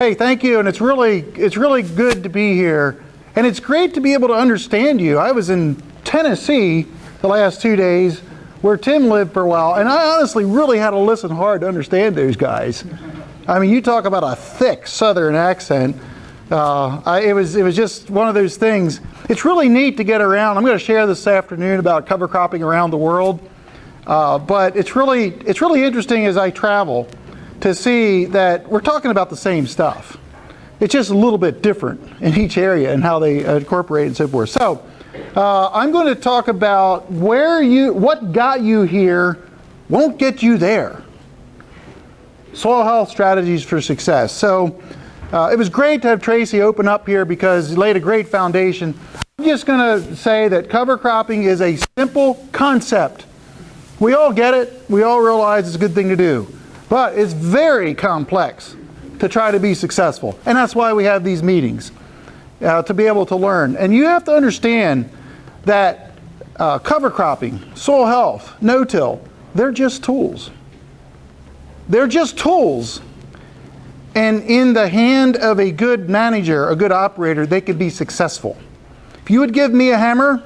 Hey, thank you, and it's really good to be here. And it's great to be able to understand you. I was in Tennessee the last 2 days where Tim lived for a while, and I honestly really had to listen hard to understand those guys. I mean, you talk about a thick Southern accent. It was just one of those things. It's really neat to get around. I'm going to share this afternoon about cover cropping around the world. But it's really interesting as I travel to see that we're talking about the same stuff. It's just a little bit different in each area and how they incorporate and so forth. So I'm going to talk about what got you here won't get you there. Soil health strategies for success. So it was great to have Tracy open up here because he laid a great foundation. I'm just going to say that cover cropping is a simple concept. We all get it. We all realize it's a good thing to do. But it's very complex to try to be successful. And that's why we have these meetings, to be able to learn. And you have to understand that cover cropping, soil health, no-till, they're just tools. They're just tools. And in the hand of a good manager, a good operator, they could be successful. If you would give me a hammer,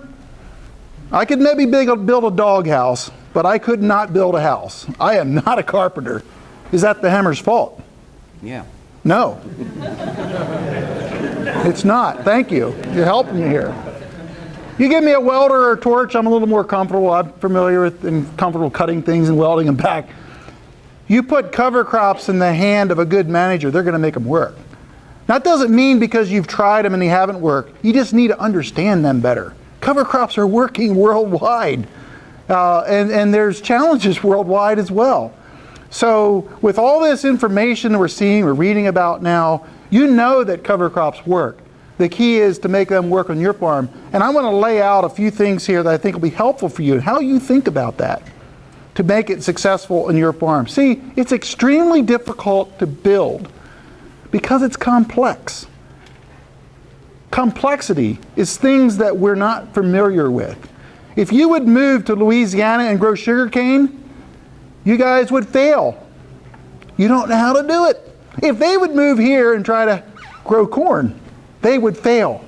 I could maybe build a doghouse, but I could not build a house. I am not a carpenter. Is that the hammer's fault? Yeah. No. It's not. Thank you. You're helping me here. You give me a welder or a torch, I'm a little more comfortable. I'm familiar with and comfortable cutting things and welding them back. You put cover crops in the hand of a good manager, they're going to make them work. That doesn't mean because you've tried them and they haven't worked. You just need to understand them better. Cover crops are working worldwide. And there's challenges worldwide as well. So with all this information that we're seeing, we're reading about now, you know that cover crops work. The key is to make them work on your farm. And I want to lay out a few things here that I think will be helpful for you and how you think about that to make it successful in your farm. See, it's extremely difficult to build because it's complex. Complexity is things that we're not familiar with. If you would move to Louisiana and grow sugarcane, you guys would fail. You don't know how to do it. If they would move here and try to grow corn, they would fail.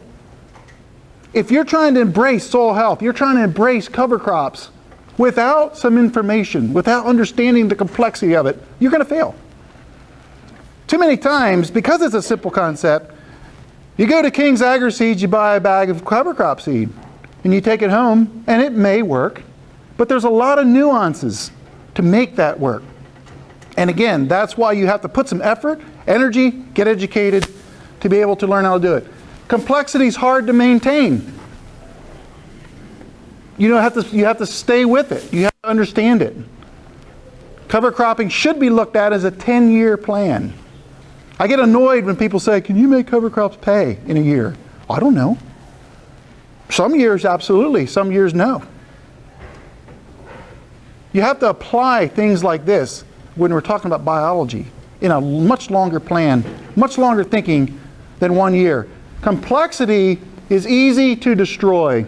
If you're trying to embrace soil health, you're trying to embrace cover crops without some information, without understanding the complexity of it, you're going to fail. Too many times, because it's a simple concept, you go to King's AgriSeeds, you buy a bag of cover crop seed, and you take it home, and it may work, but there's a lot of nuances to make that work. And again, that's why you have to put some effort, energy, get educated to be able to learn how to do it. Complexity is hard to maintain. You have to stay with it. You have to understand it. Cover cropping should be looked at as a 10-year plan. I get annoyed when people say, can you make cover crops pay in a year? I don't know. Some years, absolutely. Some years, no. You have to apply things like this when we're talking about biology in a much longer plan, much longer thinking than 1 year. Complexity is easy to destroy.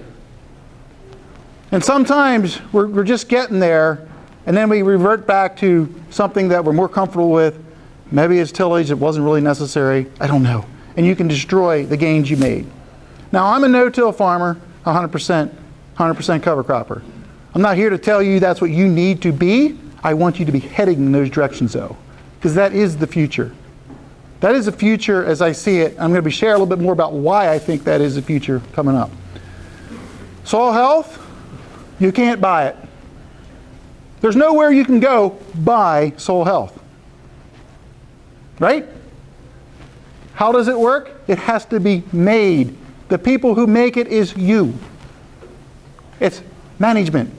And sometimes we're just getting there, and then we revert back to something that we're more comfortable with. Maybe it's tillage, it wasn't really necessary. I don't know. And you can destroy the gains you made. Now, I'm a no-till farmer, 100% cover cropper. I'm not here to tell you that's what you need to be. I want you to be heading in those directions, though, because that is the future. That is the future as I see it. I'm going to be sharing a little bit more about why I think that is the future coming up. Soil health, you can't buy it. There's nowhere you can go buy soil health. Right? How does it work? It has to be made. The people who make it is you. It's management.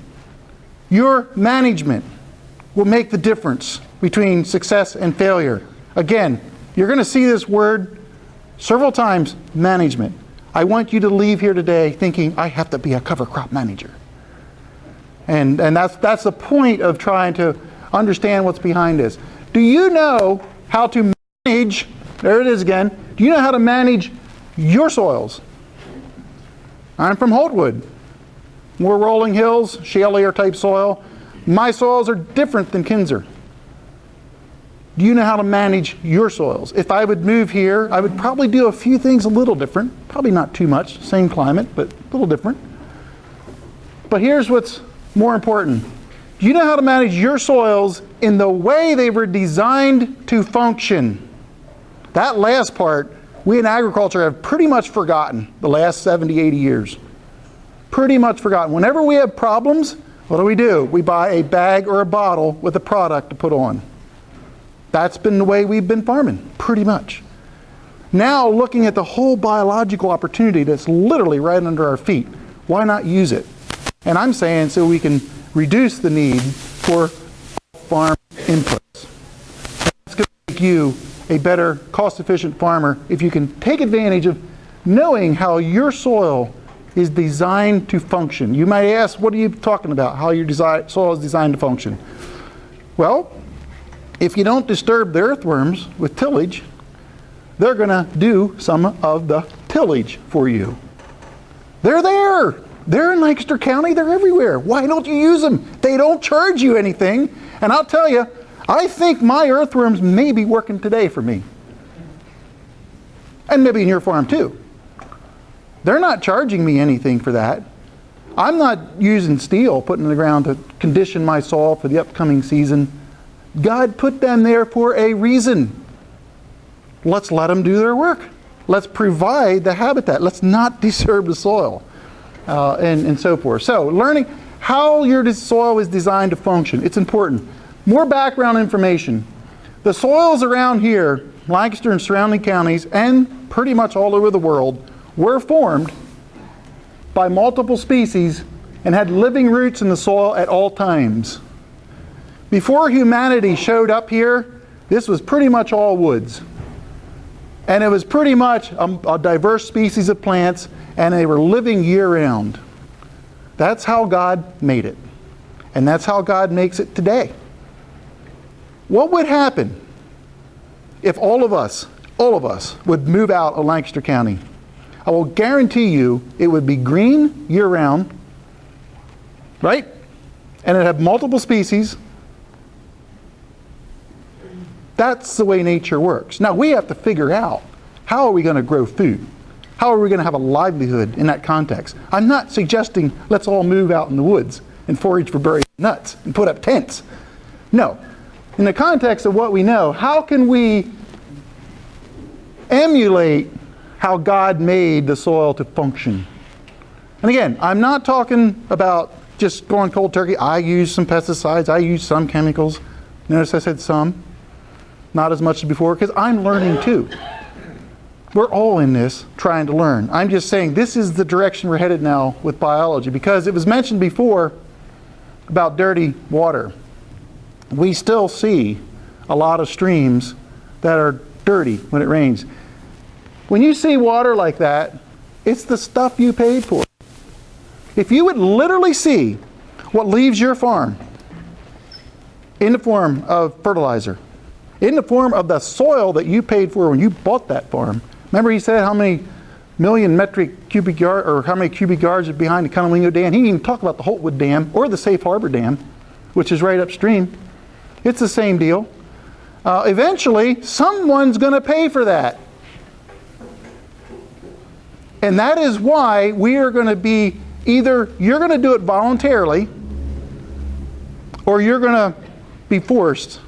Your management will make the difference between success and failure. Again, you're going to see this word several times, management. I want you to leave here today thinking, I have to be a cover crop manager. And that's the point of trying to understand what's behind this. Do you know how to manage, there it is again, do you know how to manage your soils? I'm from Holtwood. More rolling hills, shale layer type soil. My soils are different than Kinzer. Do you know how to manage your soils? If I would move here, I would probably do a few things a little different. Probably not too much, same climate, but a little different. But here's what's more important. Do you know how to manage your soils in the way they were designed to function? That last part, we in agriculture have pretty much forgotten the last 70, 80 years. Pretty much forgotten. Whenever we have problems, what do? We buy a bag or a bottle with a product to put on. That's been the way we've been farming, pretty much. Now, looking at the whole biological opportunity that's literally right under our feet, why not use it? And I'm saying so we can reduce the need for farm inputs. That's going to make you a better, cost-efficient farmer if you can take advantage of knowing how your soil is designed to function. You might ask, what are you talking about, how your soil is designed to function? Well, if you don't disturb the earthworms with tillage, they're going to do some of the tillage for you. They're there. They're in Lancaster County. They're everywhere. Why don't you use them? They don't charge you anything. And I'll tell you, I think my earthworms may be working today for me. And maybe in your farm too. They're not charging me anything for that. I'm not using steel, putting in the ground to condition my soil for the upcoming season. God put them there for a reason. Let's let them do their work. Let's provide the habitat. Let's not disturb the soil and so forth. So learning how your soil is designed to function, it's important. More background information. The soils around here, Lancaster and surrounding counties, and pretty much all over the world, were formed by multiple species and had living roots in the soil at all times. Before humanity showed up here, this was pretty much all woods. And it was pretty much a diverse species of plants, and they were living year-round. That's how God made it. And that's how God makes it today. What would happen if all of us would move out of Lancaster County? I will guarantee you it would be green year-round, right? And it'd have multiple species. That's the way nature works. Now we have to figure out, how are we going to grow food? How are we going to have a livelihood in that context? I'm not suggesting let's all move out in the woods and forage for berries and nuts and put up tents. No. In the context of what we know, how can we emulate how God made the soil to function? And again, I'm not talking about just going cold turkey. I use some pesticides. I use some chemicals. Notice I said some. Not as much as before, because I'm learning too. We're all in this trying to learn. I'm just saying this is the direction we're headed now with biology, because it was mentioned before about dirty water. We still see a lot of streams that are dirty when it rains. When you see water like that, it's the stuff you paid for. If you would literally see what leaves your farm in the form of fertilizer, in the form of the soil that you paid for when you bought that farm. Remember he said how many million metric cubic yards, or how many cubic yards are behind the Conelingo Dam? He didn't even talk about the Holtwood Dam or the Safe Harbor Dam, which is right upstream. It's the same deal. Eventually, someone's going to pay for that. And that is why we are going to be either you're going to do it voluntarily, or you're going to be forced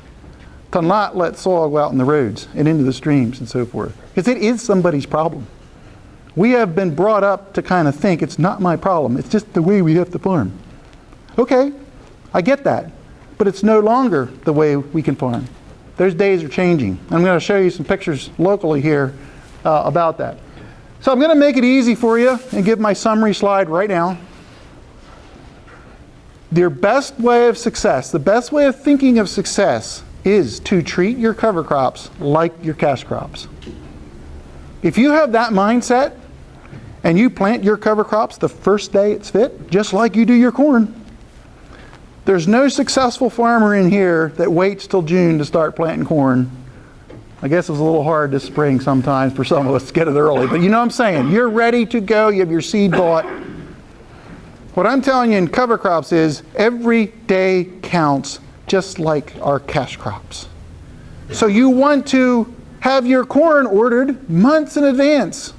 to not let soil go out in the roads and into the streams and so forth. Because it is somebody's problem. We have been brought up to kind of think it's not my problem. It's just the way we have to farm. Okay, I get that. But it's no longer the way we can farm. Those days are changing. I'm going to show you some pictures locally here about that. So I'm going to make it easy for you and give my summary slide right now. Your best way of success, the best way of thinking of success, is to treat your cover crops like your cash crops. If you have that mindset and you plant your cover crops the first day it's fit, just like you do your corn, there's no successful farmer in here that waits till June to start planting corn. I guess it's a little hard this spring sometimes for some of us to get it early, but you know what I'm saying. You're ready to go. You have your seed bought. What I'm telling you in cover crops is every day counts, just like our cash crops. So you want to have your corn ordered months in advance.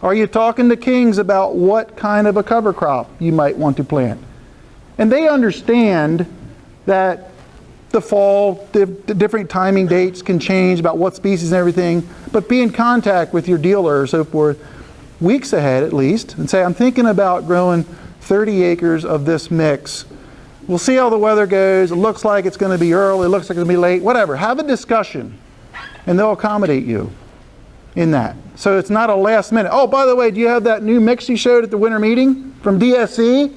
Are you talking to Kings about what kind of a cover crop you might want to plant? And they understand that the fall, the different timing dates can change about what species and everything, but be in contact with your dealer or so forth weeks ahead at least and say, I'm thinking about growing 30 acres of this mix. We'll see how the weather goes. It looks like it's going to be early, it looks like it's going to be late, whatever. Have a discussion and they'll accommodate you in that. So it's not a last minute. Oh, by the way, do you have that new mix you showed at the winter meeting from DSC?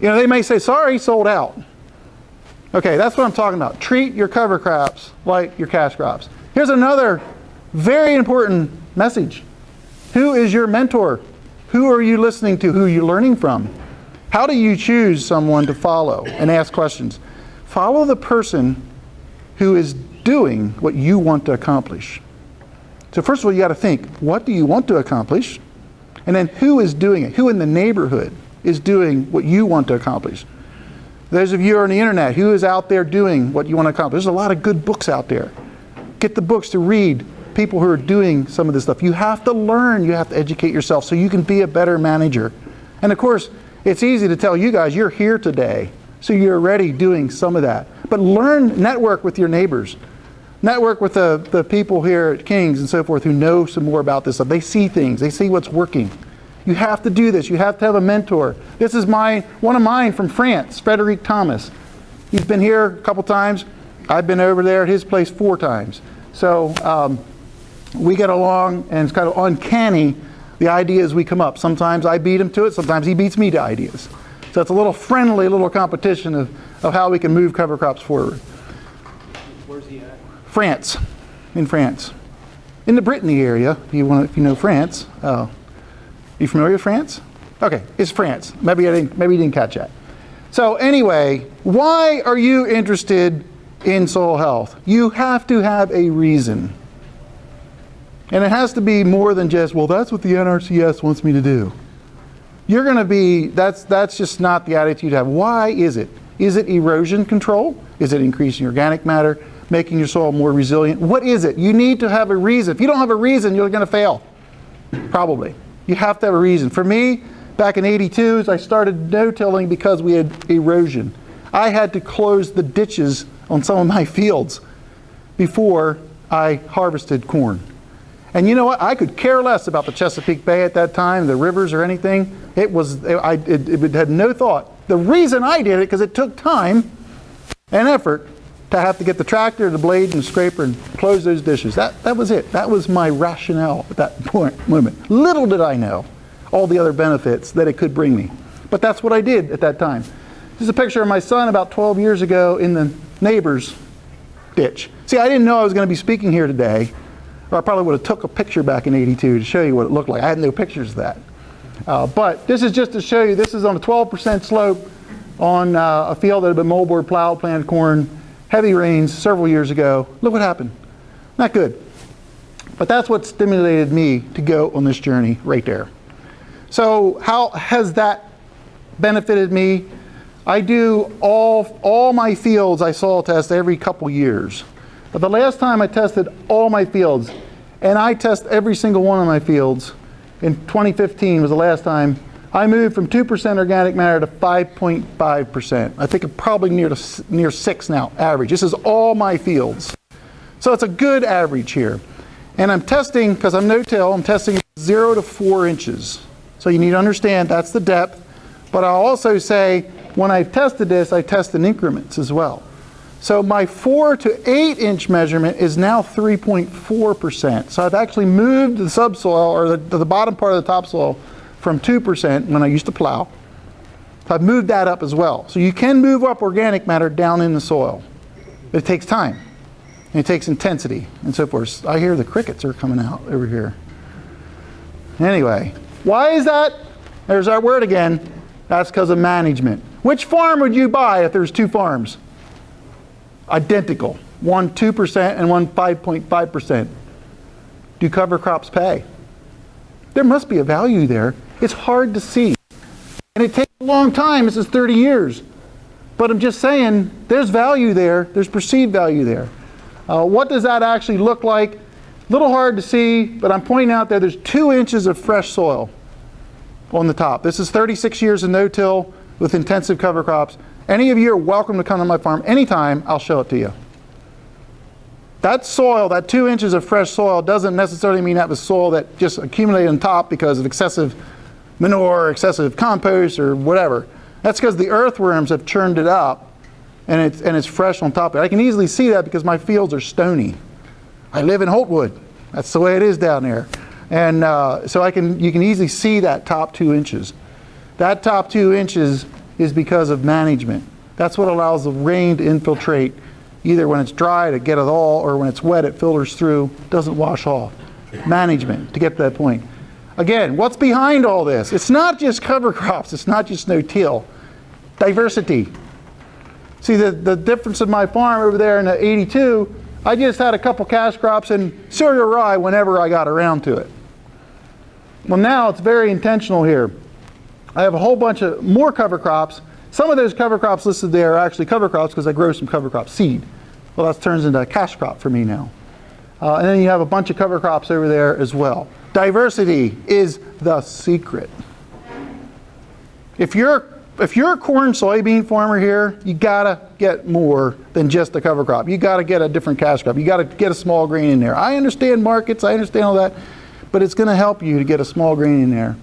You know, they may say, sorry, sold out. Okay, that's what I'm talking about. Treat your cover crops like your cash crops. Here's another very important message. Who is your mentor? Who are you listening to? Who are you learning from? How do you choose someone to follow and ask questions? Follow the person who is doing what you want to accomplish. So first of all, you got to think, what do you want to accomplish? And then who is doing it? Who in the neighborhood is doing what you want to accomplish? Those of you who are on the internet, who is out there doing what you want to accomplish? There's a lot of good books out there. Get the books to read. People who are doing some of this stuff. You have to learn, you have to educate yourself so you can be a better manager. And of course, it's easy to tell you guys, you're here today, so you're already doing some of that. But learn, network with your neighbors. Network with the people here at King's and so forth who know some more about this stuff. They see things, they see what's working. You have to do this, you have to have a mentor. This is one of mine from France, Frederic Thomas. He's been here a couple times. I've been over there at his place 4 times. So we get along, and it's kind of uncanny the ideas we come up. Sometimes I beat him to it, sometimes he beats me to ideas. So it's a little friendly little competition of how we can move cover crops forward. Where's he at? France, in France. In the Brittany area, if you know France. You familiar with France? Okay, it's France. Maybe you didn't catch that. So anyway, why are you interested in soil health? You have to have a reason. And it has to be more than just, well, that's what the NRCS wants me to do. You're going to be, that's just not the attitude to have. Why is it? Is it erosion control? Is it increasing organic matter? Making your soil more resilient? What is it? You need to have a reason. If you don't have a reason, you're going to fail. Probably. You have to have a reason. For me, back in '82, I started no-tilling because we had erosion. I had to close the ditches on some of my fields before I harvested corn. And you know what? I could care less about the Chesapeake Bay at that time, the rivers or anything. It had no thought. The reason I did it, because it took time and effort to have to get the tractor, the blade, and the scraper and close those dishes. That was it. That was my rationale at that moment. Little did I know all the other benefits that it could bring me. But that's what I did at that time. This is a picture of my son about 12 years ago in the neighbor's ditch. See, I didn't know I was going to be speaking here today, or I probably would have took a picture back in '82 to show you what it looked like. I had no pictures of that. But this is just to show you, this is on a 12% slope on a field that had been moldboard plowed, planted corn, heavy rains several years ago. Look what happened. Not good. But that's what stimulated me to go on this journey right there. So how has that benefited me? I do all my fields I soil test every couple years. But the last time I tested all my fields, and I test every single one of my fields, in 2015 was the last time, I moved from 2% organic matter to 5.5%. I think I'm probably near 6 now, average. This is all my fields. So it's a good average here. And I'm testing, because I'm no-till, I'm testing 0 to 4 inches. So you need to understand that's the depth. But I'll also say, when I've tested this, I test in increments as well. So my 4 to 8 inch measurement is now 3.4%. So I've actually moved the subsoil, or the bottom part of the topsoil, from 2% when I used to plow. So I've moved that up as well. So you can move up organic matter down in the soil. It takes time. And it takes intensity and so forth. I hear the crickets are coming out over here. Anyway, why is that? There's our word again. That's because of management. Which farm would you buy if there's 2 farms? Identical. One 2% and one 5.5%. Do cover crops pay? There must be a value there. It's hard to see. And it takes a long time. This is 30 years. But I'm just saying, there's value there. There's perceived value there. What does that actually look like? A little hard to see, but I'm pointing out there's 2 inches of fresh soil on the top. This is 36 years of no-till with intensive cover crops. Any of you are welcome to come to my farm anytime. I'll show it to you. That soil, that 2 inches of fresh soil, doesn't necessarily mean that was soil that just accumulated on top because of excessive manure, excessive compost, or whatever. That's because the earthworms have churned it up, and it's fresh on top of it. I can easily see that because my fields are stony. I live in Holtwood. That's the way it is down there. And so you can easily see that top 2 inches. That top 2 inches is because of management. That's what allows the rain to infiltrate. Either when it's dry to get it all, or when it's wet it filters through, doesn't wash off. Management to get to that point. Again, what's behind all this? It's not just cover crops. It's not just no-till. Diversity. See, the difference in my farm over there in the 82, I just had a couple cash crops and cereal rye whenever I got around to it. Well, now it's very intentional here. I have a whole bunch of more cover crops. Some of those cover crops listed there are actually cover crops because I grow some cover crop seed. Well, that turns into a cash crop for me now. And then you have a bunch of cover crops over there as well. Diversity is the secret. If you're a corn soybean farmer here, you gotta get more than just a cover crop. You gotta get a different cash crop. You gotta get a small grain in there. I understand markets, I understand all that, but it's gonna help you to get a small grain in there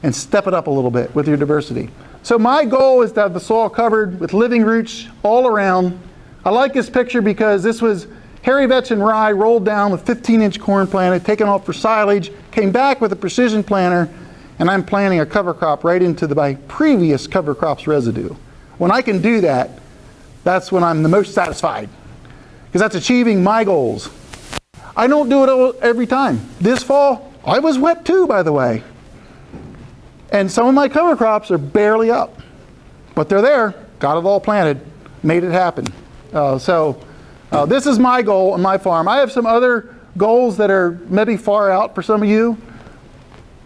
and step it up a little bit with your diversity. So my goal is to have the soil covered with living roots all around. I like this picture because this was hairy vetch and rye rolled down with 15-inch corn planted, taken off for silage, came back with a precision planter, and I'm planting a cover crop right into my previous cover crop's residue. When I can do that, that's when I'm the most satisfied, because that's achieving my goals. I don't do it every time. This fall, I was wet too, by the way. And some of my cover crops are barely up, but they're there, got it all planted, made it happen. This is my goal on my farm. I have some other goals that are maybe far out for some of you.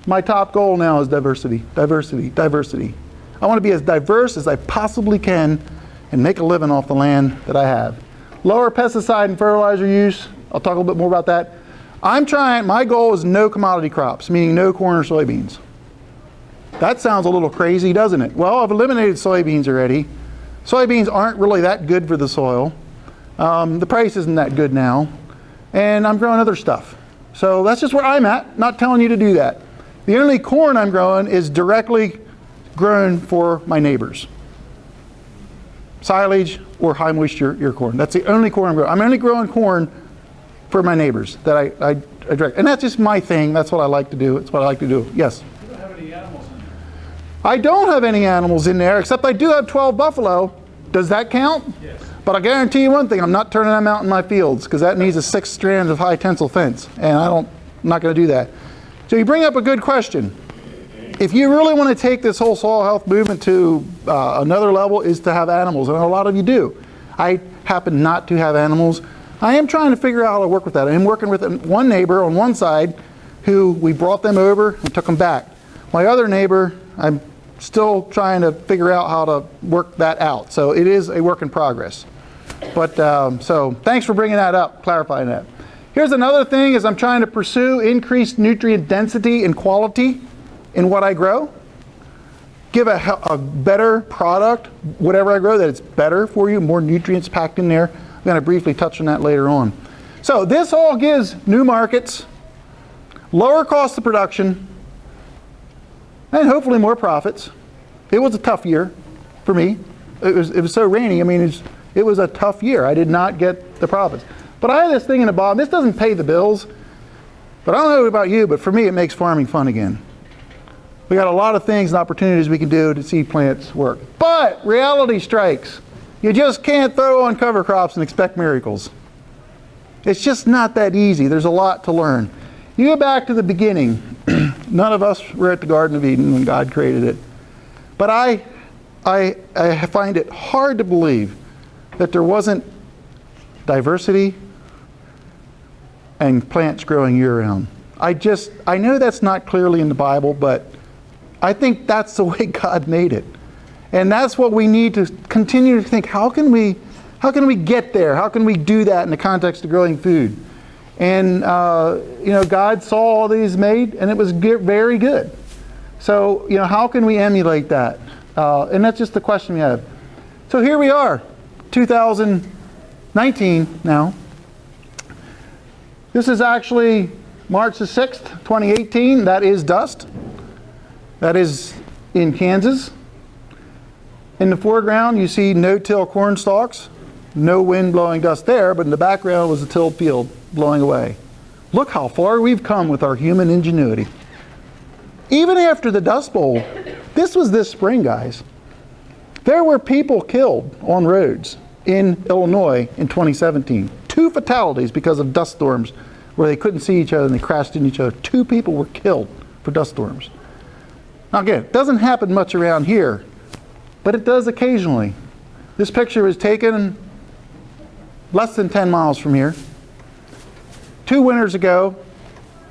My top goal now is diversity, diversity, diversity. I want to be as diverse as I possibly can and make a living off the land that I have. Lower pesticide and fertilizer use. I'll talk a little bit more about that. My goal is no commodity crops, meaning no corn or soybeans. That sounds a little crazy, doesn't it? Well, I've eliminated soybeans already. Soybeans aren't really that good for the soil. The price isn't that good now. And I'm growing other stuff. So that's just where I'm at, not telling you to do that. The only corn I'm growing is directly grown for my neighbors. Silage or high moisture ear corn. That's the only corn I'm growing. I'm only growing corn for my neighbors that I direct. And that's just my thing. That's what I like to do. It's what I like to do. Yes? You don't have any animals in there. I don't have any animals in there, except I do have 12 buffalo. Does that count? Yes. But I guarantee you one thing, I'm not turning them out in my fields because that needs a 6 strands of high tensile fence, and I'm not going to do that. So you bring up a good question. If you really want to take this whole soil health movement to another level, is to have animals, and a lot of you do. I happen not to have animals. I am trying to figure out how to work with that. I'm working with one neighbor on one side who we brought them over and took them back. My other neighbor, I'm still trying to figure out how to work that out. So it is a work in progress. But so thanks for bringing that up, clarifying that. Here's another thing is I'm trying to pursue increased nutrient density and quality in what I grow. Give a better product, whatever I grow, that it's better for you, more nutrients packed in there. I'm going to briefly touch on that later on. So this all gives new markets, lower cost of production, and hopefully more profits. It was a tough year for me. It was so rainy. I mean, it was a tough year. I did not get the profits. But I have this thing in the bottom. This doesn't pay the bills. But I don't know about you, but for me, it makes farming fun again. We got a lot of things and opportunities we can do to see plants work. But reality strikes. You just can't throw on cover crops and expect miracles. It's just not that easy. There's a lot to learn. You go back to the beginning. None of us were at the Garden of Eden when God created it. But I find it hard to believe that there wasn't diversity and plants growing year-round. I know that's not clearly in the Bible, but I think that's the way God made it. And that's what we need to continue to think, how can we get there? How can we do that in the context of growing food? And God saw all these made, and it was very good. So how can we emulate that? And that's just the question we have. So here we are, 2019 now. This is actually March the 6th, 2018. That is dust. That is in Kansas. In the foreground, you see no-till corn stalks. No wind blowing dust there, but in the background was a tilled field blowing away. Look how far we've come with our human ingenuity. Even after the Dust Bowl, this was this spring, guys. There were people killed on roads in Illinois in 2017. 2 fatalities because of dust storms where they couldn't see each other and they crashed into each other. 2 people were killed for dust storms. Now again, it doesn't happen much around here, but it does occasionally. This picture was taken less than 10 miles from here. 2 winters ago,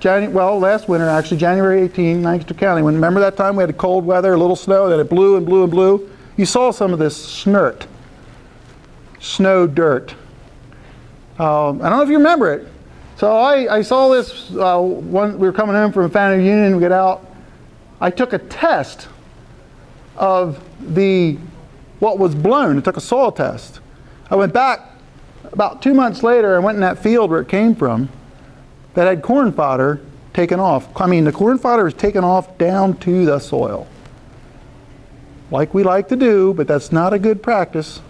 last winter actually, January 18, Lancaster County. Remember that time we had cold weather, a little snow, then it blew and blew and blew? You saw some of this snow dirt. I don't know if you remember it. So I saw this when we were coming home from Family Union. We get out. I took a test of what was blown. I took a soil test. I went back about 2 months later and went in that field where it came from that had corn fodder taken off. I mean, the corn fodder is taken off down to the soil. Like we like to do, but that's not a good practice.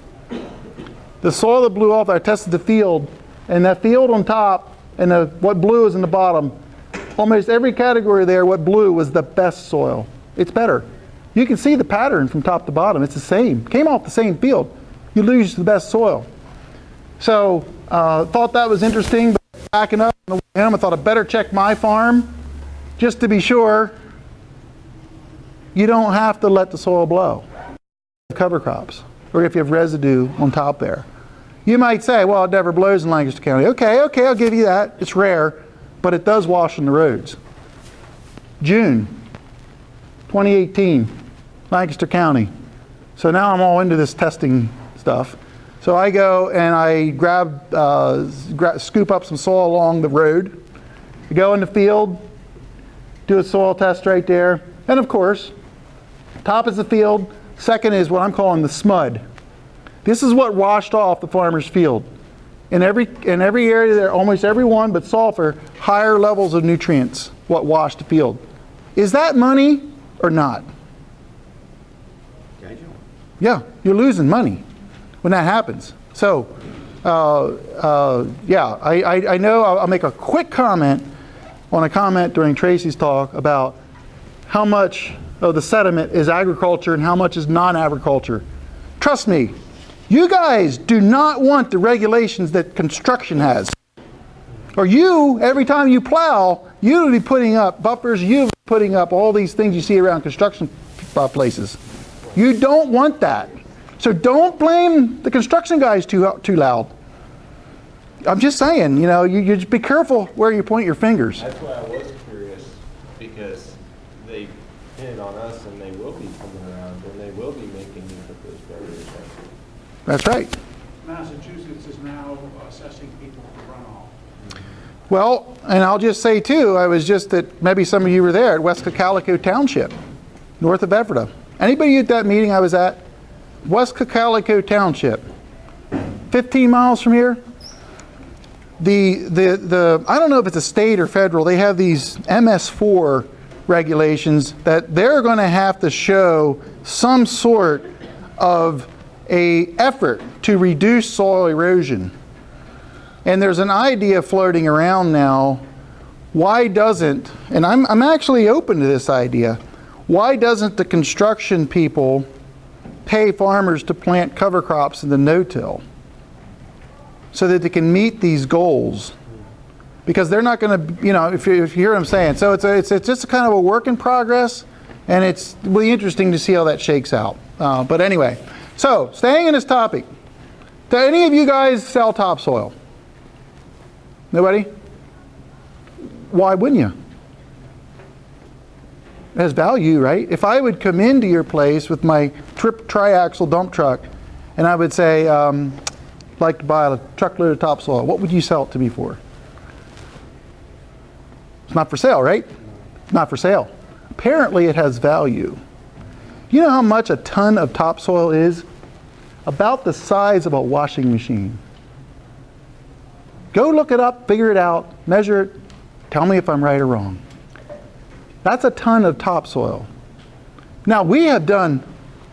The soil that blew off, I tested the field, and that field on top and what blew is in the bottom. Almost every category there, what blew was the best soil. It's better. You can see the pattern from top to bottom. It's the same. Came off the same field. You lose the best soil. So thought that was interesting, but backing up on the way home, I thought I'd better check my farm just to be sure. You don't have to let the soil blow. Cover crops, or if you have residue on top there. You might say, well, it never blows in Lancaster County. Okay, I'll give you that. It's rare, but it does wash on the roads. June 2018, Lancaster County. So now I'm all into this testing stuff. So I go and I scoop up some soil along the road. I go in the field, do a soil test right there. And of course, top is the field. Second is what I'm calling the smud. This is what washed off the farmer's field. In every area there, almost every one but sulfur, higher levels of nutrients, what washed the field. Is that money or not? Yeah, you're losing money when that happens. So, I know I'll make a quick comment on a comment during Tracy's talk about how much of the sediment is agriculture and how much is non-agriculture. Trust me, you guys do not want the regulations that construction has. Or every time you plow, you'll be putting up buffers, you'll be putting up all these things you see around construction places. You don't want that. So don't blame the construction guys too loud. I'm just saying, you just be careful where you point your fingers. That's why I was curious, because they pin it on us and they will be coming around and they will be making you put those barriers up. That's right. Massachusetts is now assessing people for runoff. Well, and I'll just say too, I was just maybe some of you were there at West Cocalico Township, north of Ephrata. Anybody at that meeting I was at? West Cocalico Township, 15 miles from here. I don't know if it's a state or federal, they have these MS4 regulations that they're going to have to show some sort of an effort to reduce soil erosion. And there's an idea floating around now, why doesn't, and I'm actually open to this idea, why doesn't the construction people pay farmers to plant cover crops in the no-till so that they can meet these goals? Because they're not going to, if you hear what I'm saying. So it's just a kind of a work in progress, and it's really interesting to see how that shakes out. But anyway, so staying in this topic, do any of you guys sell topsoil? Nobody? Why wouldn't you? It has value, right? If I would come into your place with my triaxle dump truck, and I would say, like to buy a truckload of topsoil, what would you sell it to me for? It's not for sale, right? It's not for sale. Apparently it has value. You know how much a ton of topsoil is? About the size of a washing machine. Go look it up, figure it out, measure it, tell me if I'm right or wrong. That's a ton of topsoil. Now, we have done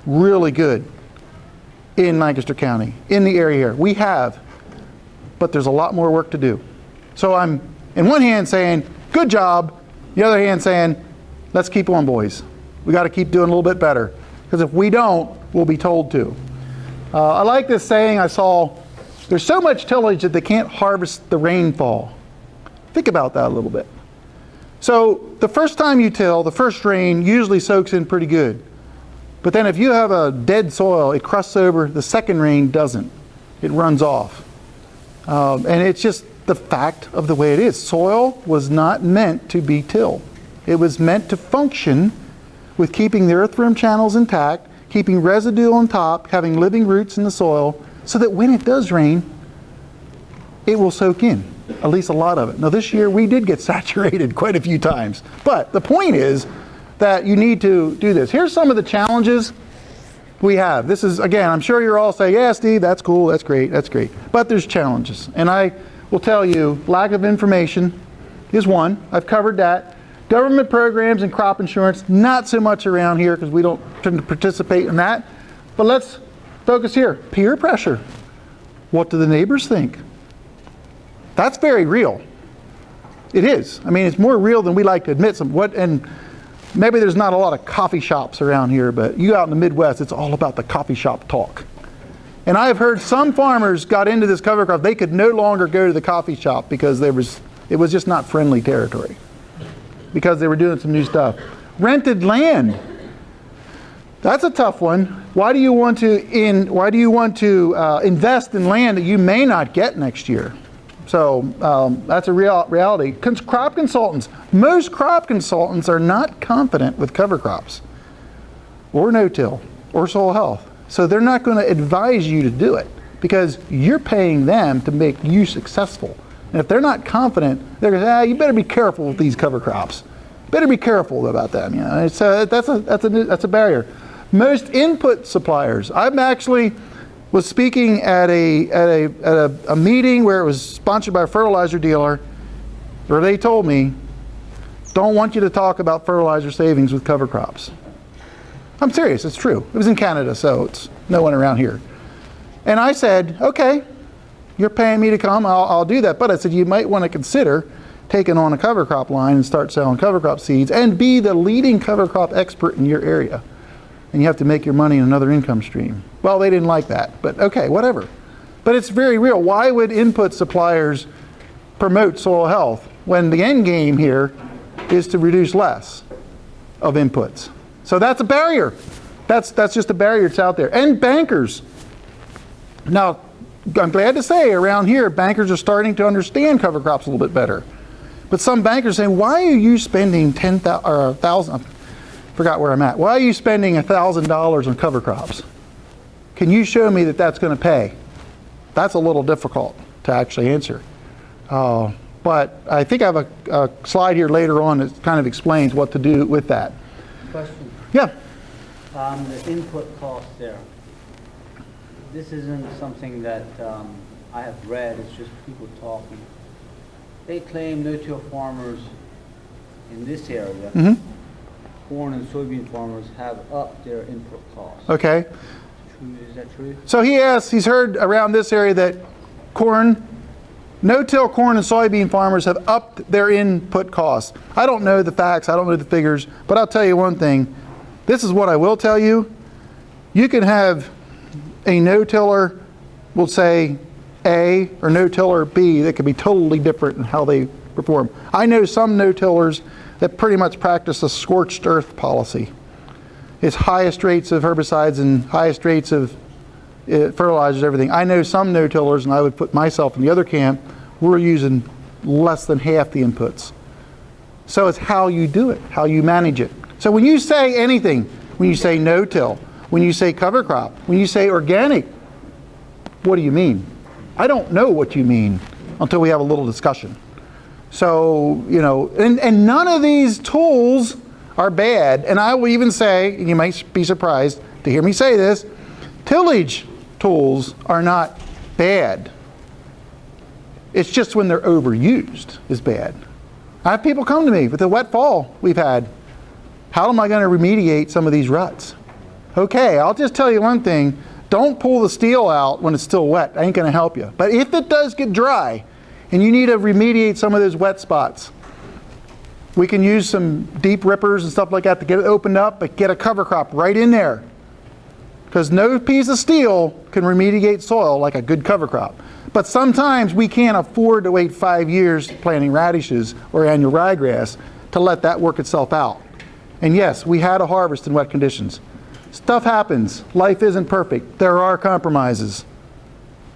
really good in Lancaster County, in the area here. We have, but there's a lot more work to do. So I'm, in one hand, saying, good job. The other hand saying, let's keep on, boys. We got to keep doing a little bit better. Because if we don't, we'll be told to. I like this saying I saw, there's so much tillage that they can't harvest the rainfall. Think about that a little bit. So the first time you till, the first rain usually soaks in pretty good. But then if you have a dead soil, it crusts over, the second rain doesn't. It runs off. And it's just the fact of the way it is. Soil was not meant to be tilled. It was meant to function with keeping the earthworm channels intact, keeping residue on top, having living roots in the soil, so that when it does rain, it will soak in, at least a lot of it. Now this year we did get saturated quite a few times, but the point is that you need to do this. Here's some of the challenges we have. This is, again, I'm sure you're all saying, yeah, Steve, that's cool, that's great, that's great. But there's challenges, and I will tell you, lack of information is one. I've covered that. Government programs and crop insurance, not so much around here because we don't tend to participate in that. But let's focus here. Peer pressure. What do the neighbors think? That's very real. It is. I mean, it's more real than we like to admit. And maybe there's not a lot of coffee shops around here, but you out in the Midwest, it's all about the coffee shop talk. And I've heard some farmers got into this cover crop. They could no longer go to the coffee shop because it was just not friendly territory, because they were doing some new stuff. Rented land. That's a tough one. Why do you want to invest in land that you may not get next year? So that's a reality. Crop consultants. Most crop consultants are not confident with cover crops or no-till or soil health. So they're not going to advise you to do it because you're paying them to make you successful. And if they're not confident, they're going to say, you better be careful with these cover crops. Better be careful about them. You know, that's a barrier. Most input suppliers. I'm actually was speaking at a meeting where it was sponsored by a fertilizer dealer, where they told me, don't want you to talk about fertilizer savings with cover crops. I'm serious. It's true. It was in Canada, so it's no one around here. And I said, okay. You're paying me to come, I'll do that. But I said, you might want to consider taking on a cover crop line and start selling cover crop seeds and be the leading cover crop expert in your area. And you have to make your money in another income stream. Well, they didn't like that, but okay, whatever. But it's very real. Why would input suppliers promote soil health when the end game here is to reduce less of inputs? So that's a barrier. That's just a barrier that's out there. And bankers. Now, I'm glad to say around here, bankers are starting to understand cover crops a little bit better. But some bankers are saying, why are you spending $1,000, forgot where I'm at. Why are you spending $1,000 on cover crops? Can you show me that that's going to pay? That's a little difficult to actually answer. But I think I have a slide here later on that kind of explains what to do with that. Question. Yeah. The input cost there. This isn't something that I have read, it's just people talking. They claim no-till farmers in this area, corn and soybean farmers, have upped their input costs. Okay. Is that true? So he's heard around this area that no-till corn and soybean farmers have upped their input costs. I don't know the facts, I don't know the figures, but I'll tell you one thing. This is what I will tell you. You can have a no-tiller, we'll say A, or no-tiller B, that could be totally different in how they perform. I know some no-tillers that pretty much practice a scorched earth policy. It's highest rates of herbicides and highest rates of fertilizers, everything. I know some no-tillers, and I would put myself in the other camp, we're using less than half the inputs. So it's how you do it, how you manage it. So when you say anything, when you say no-till, when you say cover crop, when you say organic, what do you mean? I don't know what you mean until we have a little discussion. So, you know, and none of these tools are bad. And I will even say, and you might be surprised to hear me say this, tillage tools are not bad. It's just when they're overused is bad. I have people come to me with the wet fall we've had. How am I going to remediate some of these ruts? Okay, I'll just tell you one thing. Don't pull the steel out when it's still wet. I ain't going to help you. But if it does get dry and you need to remediate some of those wet spots, we can use some deep rippers and stuff like that to get it opened up, but get a cover crop right in there. Because no piece of steel can remediate soil like a good cover crop. But sometimes we can't afford to wait 5 years planting radishes or annual ryegrass to let that work itself out. And yes, we had a harvest in wet conditions. Stuff happens. Life isn't perfect. There are compromises.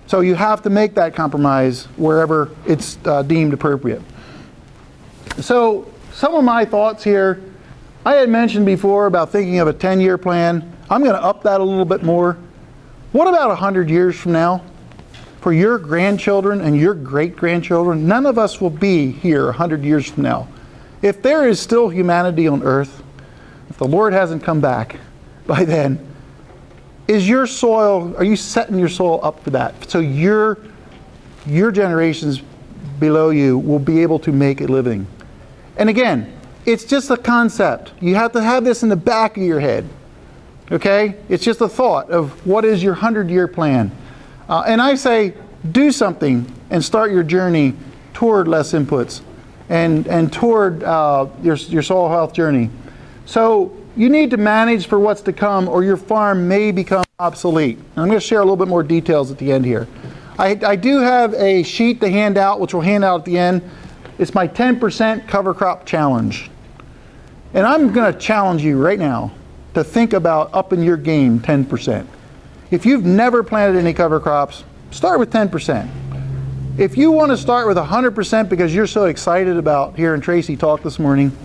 So you have to make that compromise wherever it's deemed appropriate. So some of my thoughts here, I had mentioned before about thinking of a 10-year plan. I'm going to up that a little bit more. What about 100 years from now? For your grandchildren and your great-grandchildren, none of us will be here 100 years from now. If there is still humanity on earth, if the Lord hasn't come back by then, is your soil, are you setting your soil up for that? So your generations below you will be able to make a living. And again, it's just a concept. You have to have this in the back of your head. Okay? It's just a thought of what is your 100-year plan. And I say, do something and start your journey toward less inputs and toward your soil health journey. So you need to manage for what's to come, or your farm may become obsolete. And I'm going to share a little bit more details at the end here. I do have a sheet to hand out, which we'll hand out at the end. It's my 10% cover crop challenge. And I'm going to challenge you right now to think about upping your game 10%. If you've never planted any cover crops, start with 10%. If you want to start with 100% because you're so excited about hearing Tracy talk this morning,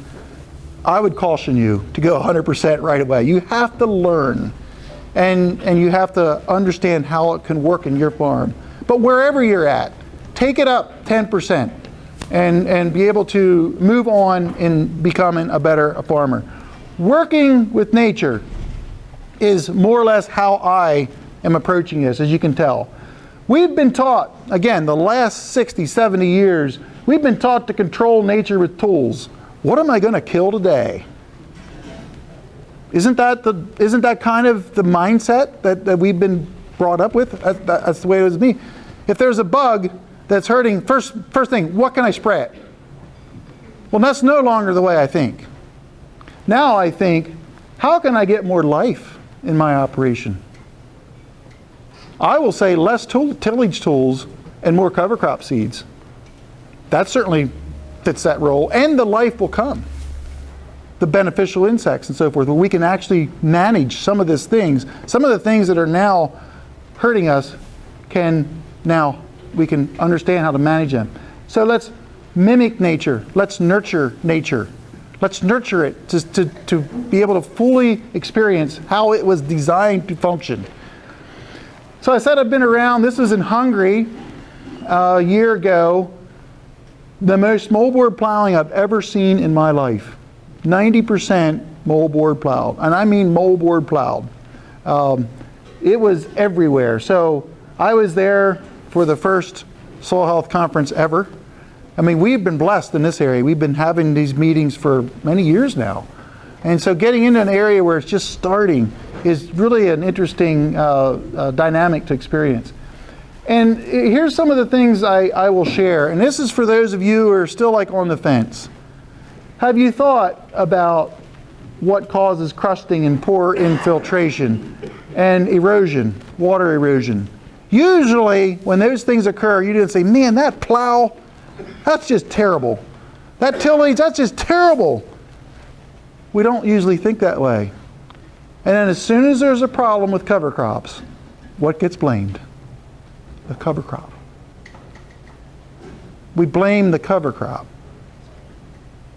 I would caution you to go 100% right away. You have to learn, and you have to understand how it can work in your farm. But wherever you're at, take it up 10% and be able to move on in becoming a better farmer. Working with nature is more or less how I am approaching this, as you can tell. We've been taught, again, the last 60, 70 years, we've been taught to control nature with tools. What am I going to kill today? Isn't that kind of the mindset that we've been brought up with? That's the way it was with me. If there's a bug that's hurting, first thing, what can I spray it? Well, that's no longer the way I think. Now I think, how can I get more life in my operation? I will say less tillage tools and more cover crop seeds. That certainly fits that role, and the life will come. The beneficial insects and so forth, where we can actually manage some of these things. Some of the things that are now hurting us we can understand how to manage them. So let's mimic nature. Let's nurture nature. Let's nurture it to be able to fully experience how it was designed to function. So I said I've been around. This was in Hungary a year ago. The most moldboard plowing I've ever seen in my life. 90% moldboard plowed. And I mean moldboard plowed. It was everywhere. So I was there for the first soil health conference ever. I mean, we've been blessed in this area. We've been having these meetings for many years now. And so getting into an area where it's just starting is really an interesting dynamic to experience. And here's some of the things I will share. And this is for those of you who are still like on the fence. Have you thought about what causes crusting and poor infiltration and erosion, water erosion? Usually when those things occur, you didn't say, man, that plow, that's just terrible. That tillage, that's just terrible. We don't usually think that way. And then as soon as there's a problem with cover crops, what gets blamed? The cover crop. We blame the cover crop.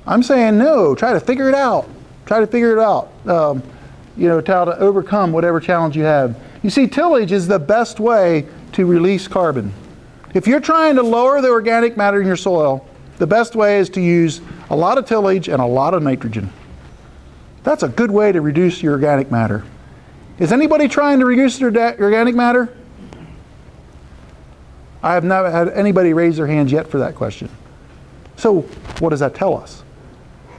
I'm saying no, try to figure it out. Try to figure it out. to how to overcome whatever challenge you have. You see, tillage is the best way to release carbon. If you're trying to lower the organic matter in your soil, the best way is to use a lot of tillage and a lot of nitrogen. That's a good way to reduce your organic matter. Is anybody trying to reduce their organic matter? I have not had anybody raise their hands yet for that question. So what does that tell us?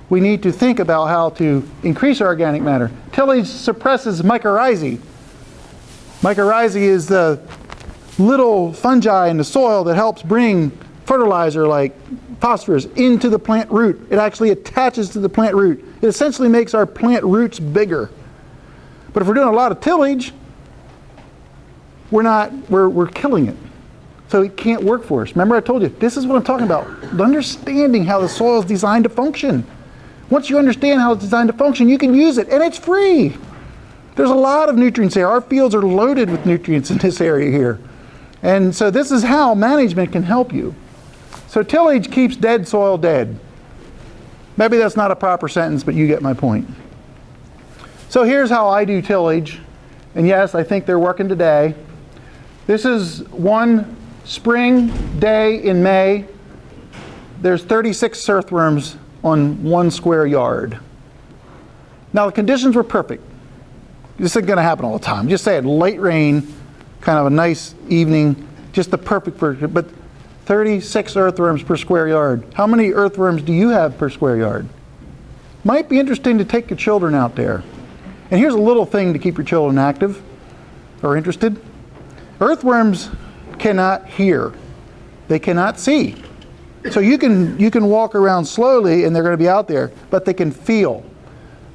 We need to think about how to increase our organic matter. Tillage suppresses mycorrhizae. Mycorrhizae is the little fungi in the soil that helps bring fertilizer like phosphorus into the plant root. It actually attaches to the plant root. It essentially makes our plant roots bigger. But if we're doing a lot of tillage, we're killing it. So it can't work for us. Remember I told you, this is what I'm talking about. Understanding how the soil is designed to function. Once you understand how it's designed to function, you can use it, and it's free. There's a lot of nutrients there. Our fields are loaded with nutrients in this area here. And so this is how management can help you. So tillage keeps dead soil dead. Maybe that's not a proper sentence, but you get my point. So here's how I do tillage. And yes, I think they're working today. This is one spring day in May. There's 36 earthworms on 1 square yard. Now the conditions were perfect. This isn't going to happen all the time. Just say it, late rain, kind of a nice evening, just the perfect, but 36 earthworms per square yard. How many earthworms do you have per square yard? Might be interesting to take your children out there. And here's a little thing to keep your children active or interested. Earthworms cannot hear. They cannot see. So you can walk around slowly and they're going to be out there, but they can feel.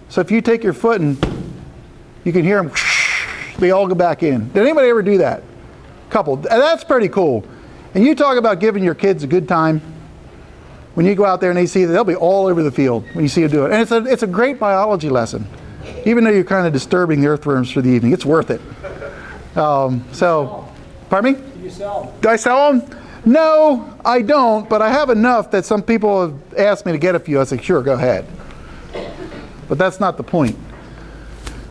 So if you take your foot and you can hear them, they all go back in. Did anybody ever do that? Couple. That's pretty cool. And you talk about giving your kids a good time. When you go out there and they see that, they'll be all over the field when you see them do it. And it's a great biology lesson. Even though you're kind of disturbing the earthworms for the evening, it's worth it. Pardon me? Do you sell them? Do I sell them? No, I don't, but I have enough that some people have asked me to get a few. I say, sure, go ahead. But that's not the point.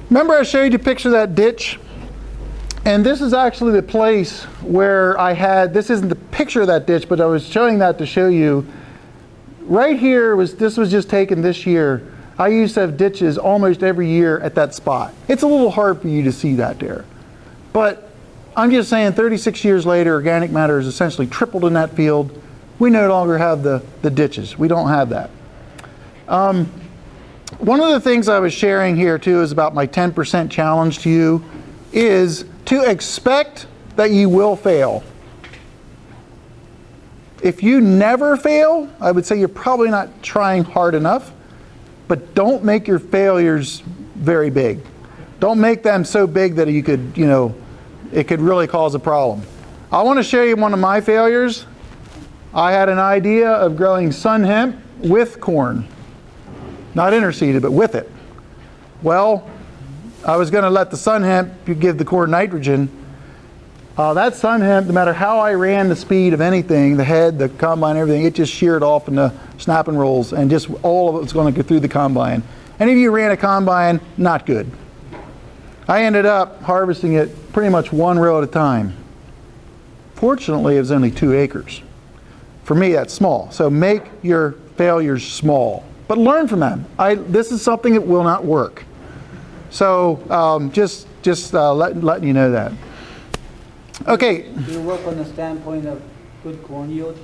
Remember I showed you a picture of that ditch? And this is actually the place where this isn't the picture of that ditch, but I was showing that to show you. Right here, this was just taken this year. I used to have ditches almost every year at that spot. It's a little hard for you to see that there. But I'm just saying 36 years later, organic matter has essentially tripled in that field. We no longer have the ditches. We don't have that. One of the things I was sharing here too is about my 10% challenge to you is to expect that you will fail. If you never fail, I would say you're probably not trying hard enough, but don't make your failures very big. Don't make them so big that you could, it could really cause a problem. I want to show you one of my failures. I had an idea of growing sun hemp with corn. Not interseeded, but with it. Well, I was going to let the sun hemp give the corn nitrogen. That sun hemp, no matter how I ran the speed of anything, the head, the combine, everything, it just sheared off in the snap and rolls, and just all of it was going to go through the combine. Any of you ran a combine, not good. I ended up harvesting it pretty much one row at a time. Fortunately, it was only 2 acres. For me, that's small. So make your failures small, but learn from them. This is something that will not work. So just letting you know that. Okay. Do you work on the standpoint of good corn yield?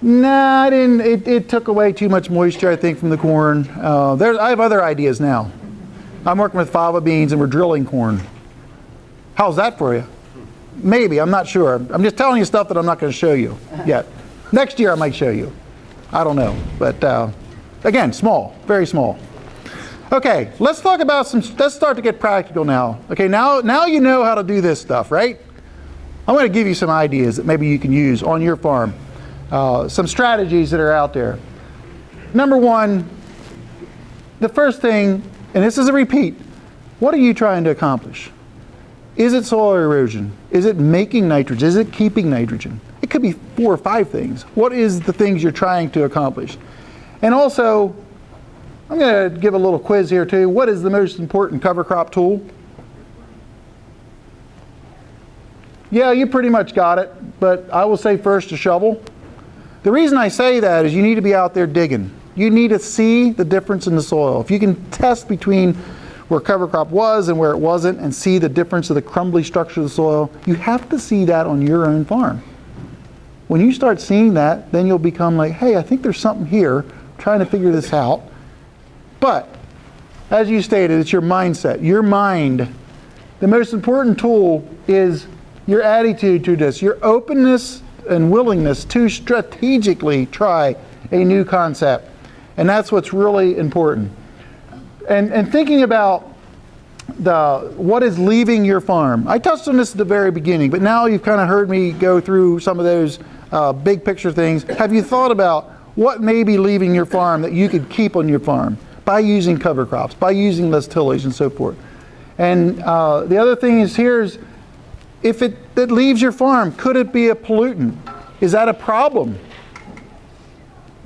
Nah, I didn't. It took away too much moisture, I think, from the corn. I have other ideas now. I'm working with fava beans and we're drilling corn. How's that for you? Maybe, I'm not sure. I'm just telling you stuff that I'm not going to show you yet. Next year I might show you. I don't know. But again, small, very small. Okay, let's talk about let's start to get practical now. Okay, now you know how to do this stuff, right? I'm going to give you some ideas that maybe you can use on your farm. Some strategies that are out there. Number one, the first thing, and this is a repeat, what are you trying to accomplish? Is it soil erosion? Is it making nitrogen? Is it keeping nitrogen? It could be 4 or 5 things. What is the things you're trying to accomplish? And also, I'm going to give a little quiz here too. What is the most important cover crop tool? Yeah, you pretty much got it, but I will say first a shovel. The reason I say that is you need to be out there digging. You need to see the difference in the soil. If you can test between where cover crop was and where it wasn't and see the difference of the crumbly structure of the soil, you have to see that on your own farm. When you start seeing that, then you'll become like, hey, I think there's something here, I'm trying to figure this out. But, as you stated, it's your mindset, your mind. The most important tool is your attitude to this, your openness and willingness to strategically try a new concept. And that's what's really important. And thinking about what is leaving your farm. I touched on this at the very beginning, but now you've kind of heard me go through some of those big picture things. Have you thought about what may be leaving your farm that you could keep on your farm by using cover crops, by using less tillage and so forth? And the other thing is here's, if it leaves your farm, could it be a pollutant? Is that a problem?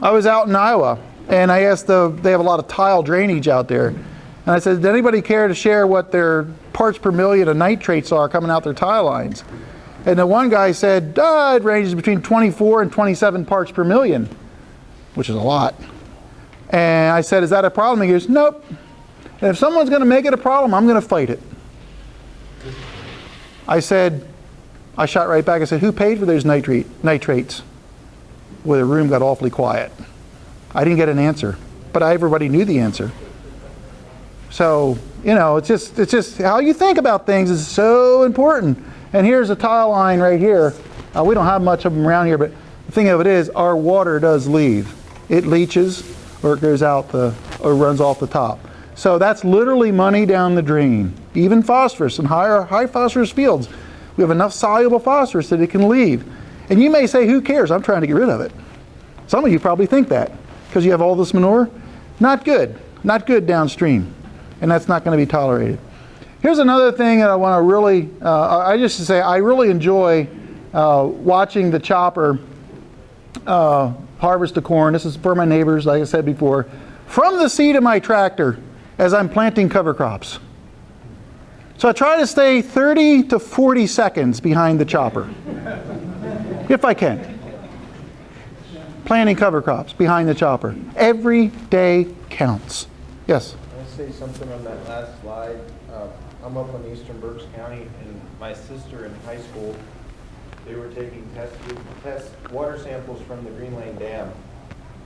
I was out in Iowa, and I asked they have a lot of tile drainage out there. And I said, does anybody care to share what their parts per million of nitrates are coming out their tile lines? And the one guy said, it ranges between 24 and 27 parts per million, which is a lot. And I said, is that a problem? He goes, nope. And if someone's going to make it a problem, I'm going to fight it. I shot right back. I said, who paid for those nitrates? Well, the room got awfully quiet. I didn't get an answer, but everybody knew the answer. So, it's just how you think about things is so important. And here's a tile line right here. We don't have much of them around here, but the thing of it is, our water does leave. It leaches, or it goes out or runs off the top. So that's literally money down the drain. Even phosphorus in high phosphorus fields, we have enough soluble phosphorus that it can leave. And you may say, who cares? I'm trying to get rid of it. Some of you probably think that because you have all this manure. Not good. Not good downstream. And that's not going to be tolerated. Here's another thing that I want to really, I really enjoy watching the chopper harvest the corn. This is for my neighbors, like I said before, from the seat of my tractor as I'm planting cover crops. So I try to stay 30 to 40 seconds behind the chopper, if I can. Planting cover crops behind the chopper. Every day counts. Yes? I want to say something on that last slide. I'm up in eastern Berks County, and my sister in high school, they were taking test water samples from the Green Lane Dam,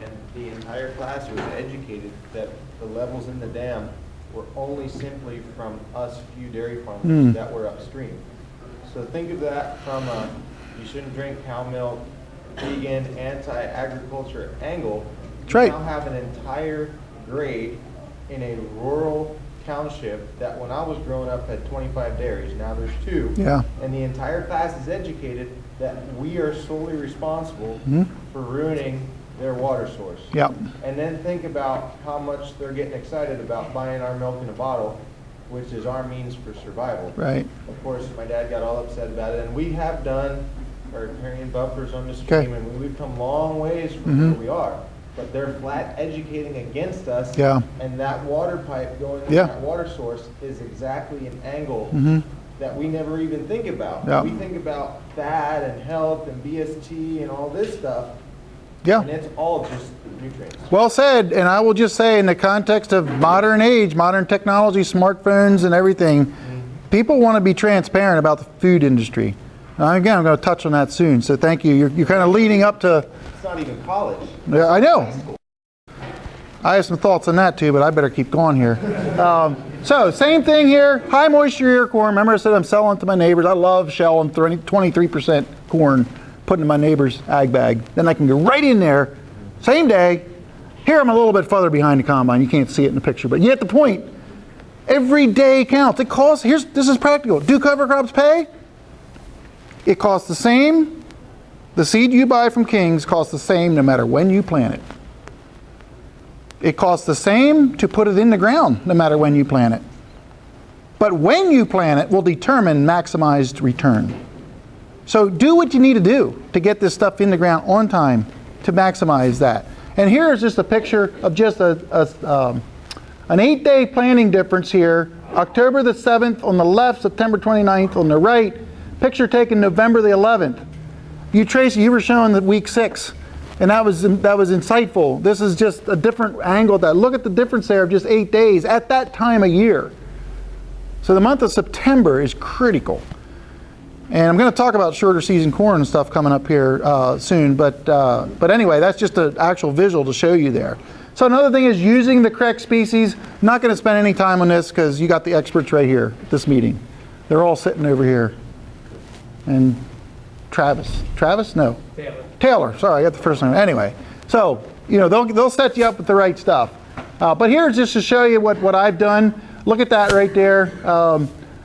and the entire class was educated that the levels in the dam were only simply from us few dairy farmers that were upstream. So think of that from a you shouldn't drink cow milk, vegan, anti-agriculture angle. That's right. You now have an entire grade in a rural township that when I was growing up had 25 dairies, now there's 2. Yeah. And the entire class is educated that we are solely responsible for ruining their water source. Yep. And then think about how much they're getting excited about buying our milk in a bottle, which is our means for survival. Right. Of course, my dad got all upset about it, and we have done our carrying buffers on the stream, and we've come long ways from where we are. But they're flat educating against us, and that water pipe going to that water source is exactly an angle that we never even think about. We think about fat and health and BST and all this stuff, and it's all just nutrients. Well said, and I will just say in the context of modern age, modern technology, smartphones and everything, people want to be transparent about the food industry. Now, again, I'm going to touch on that soon, so thank you. You're kind of leading up to... It's not even college. Yeah, I know. I have some thoughts on that too, but I better keep going here. So, same thing here, high moisture ear corn. Remember I said I'm selling to my neighbors. I love shelling 23% corn, putting in my neighbor's ag bag. Then I can go right in there, same day. Here I'm a little bit further behind the combine. You can't see it in the picture, but you get the point. Every day counts. It costs, this is practical. Do cover crops pay? It costs the same. The seed you buy from King's costs the same no matter when you plant it. It costs the same to put it in the ground no matter when you plant it. But when you plant it will determine maximized return. So do what you need to do to get this stuff in the ground on time to maximize that. And here is just a picture of just an 8-day planting difference here. October the 7th on the left, September 29th on the right. Picture taken November the 11th. Tracy, you were showing the week 6, and that was insightful. This is just a different angle. Look at the difference there of just 8 days at that time of year. So the month of September is critical. And I'm going to talk about shorter season corn and stuff coming up here soon. But anyway, that's just an actual visual to show you there. So another thing is using the correct species. Not going to spend any time on this because you got the experts right here at this meeting. They're all sitting over here. And Travis? No. Taylor. Sorry, I got the first name. Anyway, so they'll set you up with the right stuff. But here's just to show you what I've done. Look at that right there.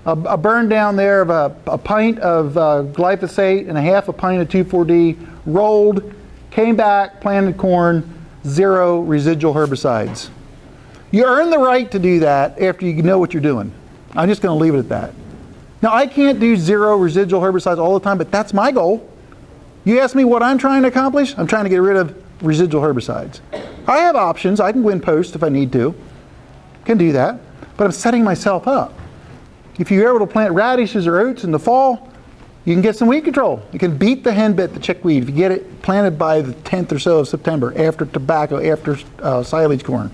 A burn down there of a pint of glyphosate and a half a pint of 2,4-D, rolled, came back, planted corn, 0 residual herbicides. You earn the right to do that after you know what you're doing. I'm just going to leave it at that. Now, I can't do 0 residual herbicides all the time, but that's my goal. You ask me what I'm trying to accomplish? I'm trying to get rid of residual herbicides. I have options. I can go in post if I need to. Can do that. But I'm setting myself up. If you're able to plant radishes or oats in the fall, you can get some weed control. You can beat the henbit, the chickweed, if you get it planted by the 10th or so of September, after tobacco, after silage corn.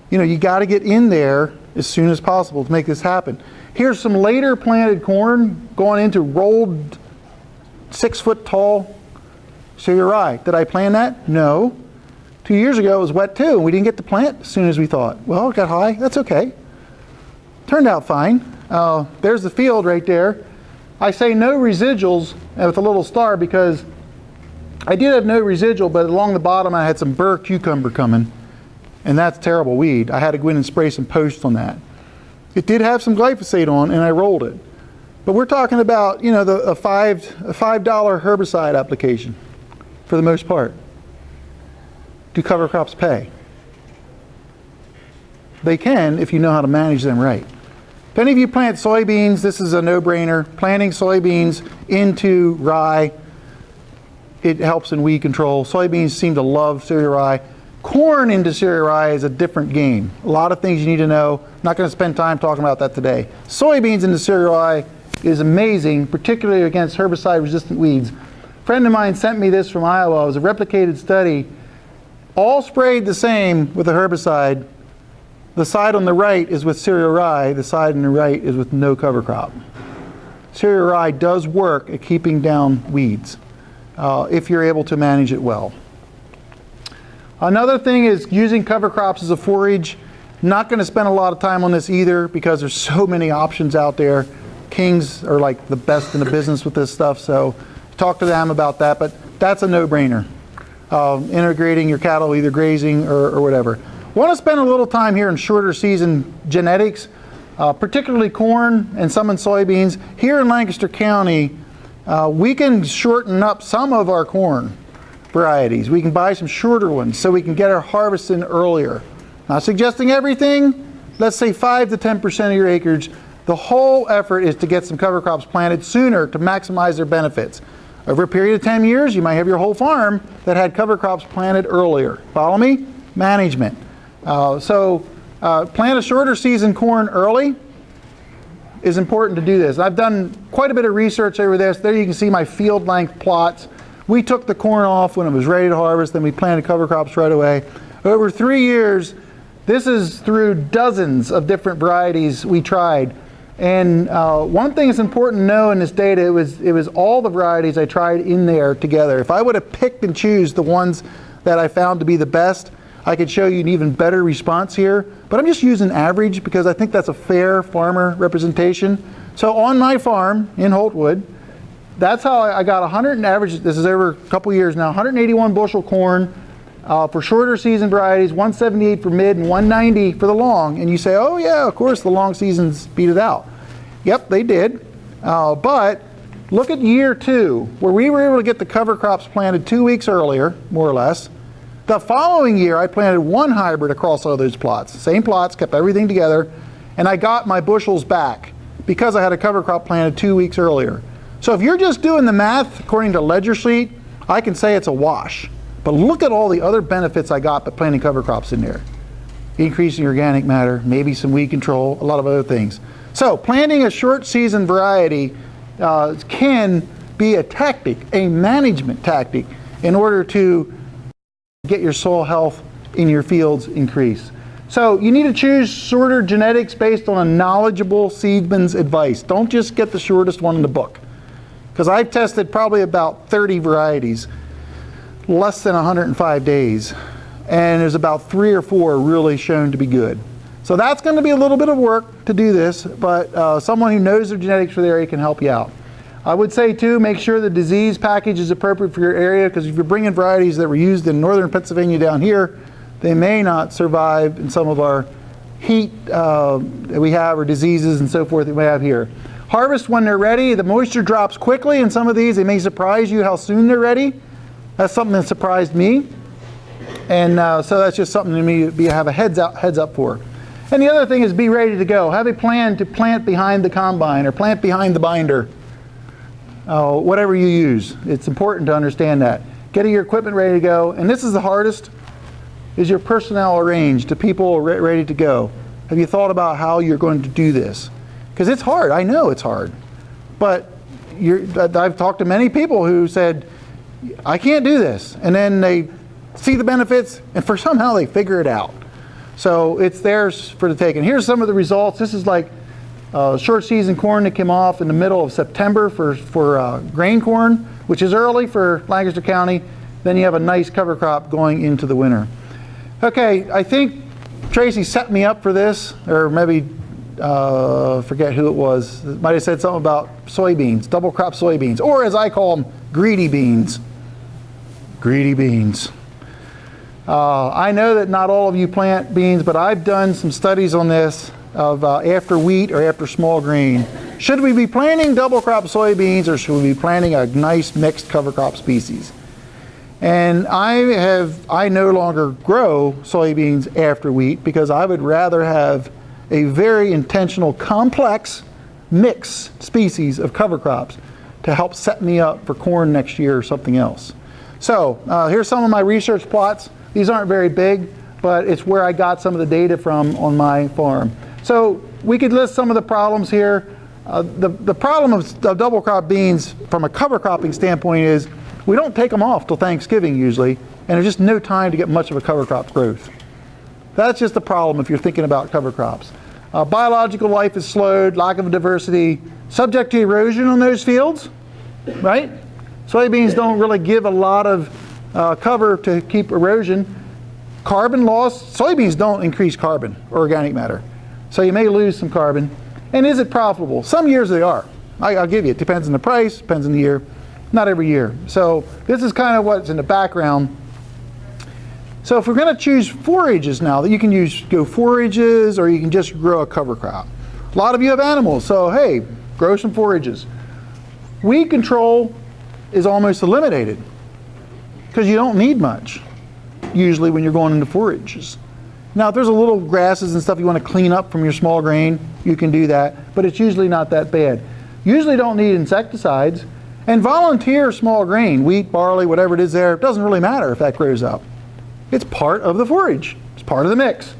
You got to get in there as soon as possible to make this happen. Here's some later planted corn going into rolled 6-foot tall cereal rye. Did I plan that? No. 2 years ago it was wet too, and we didn't get to plant as soon as we thought. Well, it got high. That's okay. Turned out fine. There's the field right there. I say no residuals with a little star because I did have no residual, but along the bottom I had some burr cucumber coming, and that's terrible weed. I had to go in and spray some post on that. It did have some glyphosate on, and I rolled it. But we're talking about, a $5 herbicide application for the most part. Do cover crops pay? They can if you know how to manage them right. If any of you plant soybeans, this is a no-brainer. Planting soybeans into rye, it helps in weed control. Soybeans seem to love cereal rye. Corn into cereal rye is a different game. A lot of things you need to know. I'm not going to spend time talking about that today. Soybeans into cereal rye is amazing, particularly against herbicide-resistant weeds. A friend of mine sent me this from Iowa. It was a replicated study. All sprayed the same with a herbicide. The side on the right is with cereal rye. The side on the right is with no cover crop. Cereal rye does work at keeping down weeds if you're able to manage it well. Another thing is using cover crops as a forage. Not going to spend a lot of time on this either because there's so many options out there. Kings are like the best in the business with this stuff, so talk to them about that, but that's a no-brainer. Integrating your cattle, either grazing or whatever. Want to spend a little time here in shorter season genetics, particularly corn and some in soybeans. Here in Lancaster County, we can shorten up some of our corn varieties. We can buy some shorter ones so we can get our harvest in earlier. Not suggesting everything, let's say 5 to 10% of your acreage. The whole effort is to get some cover crops planted sooner to maximize their benefits. Over a period of 10 years, you might have your whole farm that had cover crops planted earlier. Follow me? Management. Plant a shorter season corn early is important to do this. I've done quite a bit of research over this. There you can see my field length plots. We took the corn off when it was ready to harvest, then we planted cover crops right away. Over 3 years, this is through dozens of different varieties we tried. And one thing that's important to know in this data, it was all the varieties I tried in there together. If I would have picked and choose the ones that I found to be the best, I could show you an even better response here. But I'm just using average because I think that's a fair farmer representation. So on my farm in Holtwood, that's how I got 100 average, this is over a couple years now, 181 bushel corn for shorter season varieties, 178 for mid and 190 for the long. And you say, oh yeah, of course the long seasons beat it out. Yep, they did. But look at year 2, where we were able to get the cover crops planted 2 weeks earlier, more or less. The following year, I planted one hybrid across all those plots. Same plots, kept everything together, and I got my bushels back because I had a cover crop planted 2 weeks earlier. So if you're just doing the math according to ledger sheet, I can say it's a wash. But look at all the other benefits I got by planting cover crops in there. Increasing organic matter, maybe some weed control, a lot of other things. So planting a short season variety can be a tactic, a management tactic, in order to get your soil health in your fields increase. So you need to choose shorter genetics based on a knowledgeable seedsman's advice. Don't just get the shortest one in the book. Because I've tested probably about 30 varieties, less than 105 days. And there's about 3 or 4 really shown to be good. So that's going to be a little bit of work to do this, but someone who knows their genetics for the area can help you out. I would say too, make sure the disease package is appropriate for your area, because if you're bringing varieties that were used in northern Pennsylvania down here, they may not survive in some of our heat that we have, or diseases and so forth that we have here. Harvest when they're ready. The moisture drops quickly in some of these. It may surprise you how soon they're ready. That's something that surprised me. And so that's just something to me to have a heads up for. And the other thing is be ready to go. Have a plan to plant behind the combine or plant behind the binder. Whatever you use. It's important to understand that. Getting your equipment ready to go. And this is the hardest, is your personnel arranged to people ready to go. Have you thought about how you're going to do this? Because it's hard. I know it's hard. But I've talked to many people who said, I can't do this. And then they see the benefits, and somehow they figure it out. So it's theirs for the taking. Here's some of the results. This is like short season corn that came off in the middle of September for grain corn, which is early for Lancaster County. Then you have a nice cover crop going into the winter. Okay, I think Tracy set me up for this, or maybe forget who it was. Might have said something about soybeans, double crop soybeans, or as I call them, greedy beans. Greedy beans. I know that not all of you plant beans, but I've done some studies on this of after wheat or after small grain. Should we be planting double crop soybeans, or should we be planting a nice mixed cover crop species? And I no longer grow soybeans after wheat, because I would rather have a very intentional, complex mix species of cover crops to help set me up for corn next year or something else. So here's some of my research plots. These aren't very big, but it's where I got some of the data from on my farm. So we could list some of the problems here. The problem of double crop beans from a cover cropping standpoint is we don't take them off till Thanksgiving usually, and there's just no time to get much of a cover crop growth. That's just the problem if you're thinking about cover crops. Biological life is slowed, lack of diversity, subject to erosion on those fields, right? Soybeans don't really give a lot of cover to keep erosion. Carbon loss, soybeans don't increase carbon or organic matter. So you may lose some carbon. And is it profitable? Some years they are. I'll give you, it depends on the price, depends on the year, not every year. So this is kind of what's in the background. So if we're going to choose forages now, that you can go forages, or you can just grow a cover crop. A lot of you have animals, so hey, grow some forages. Weed control is almost eliminated, because you don't need much usually when you're going into forages. Now if there's a little grasses and stuff you want to clean up from your small grain, you can do that, but it's usually not that bad. Usually don't need insecticides, and volunteer small grain, wheat, barley, whatever it is there, it doesn't really matter if that grows up. It's part of the forage. It's part of the mix.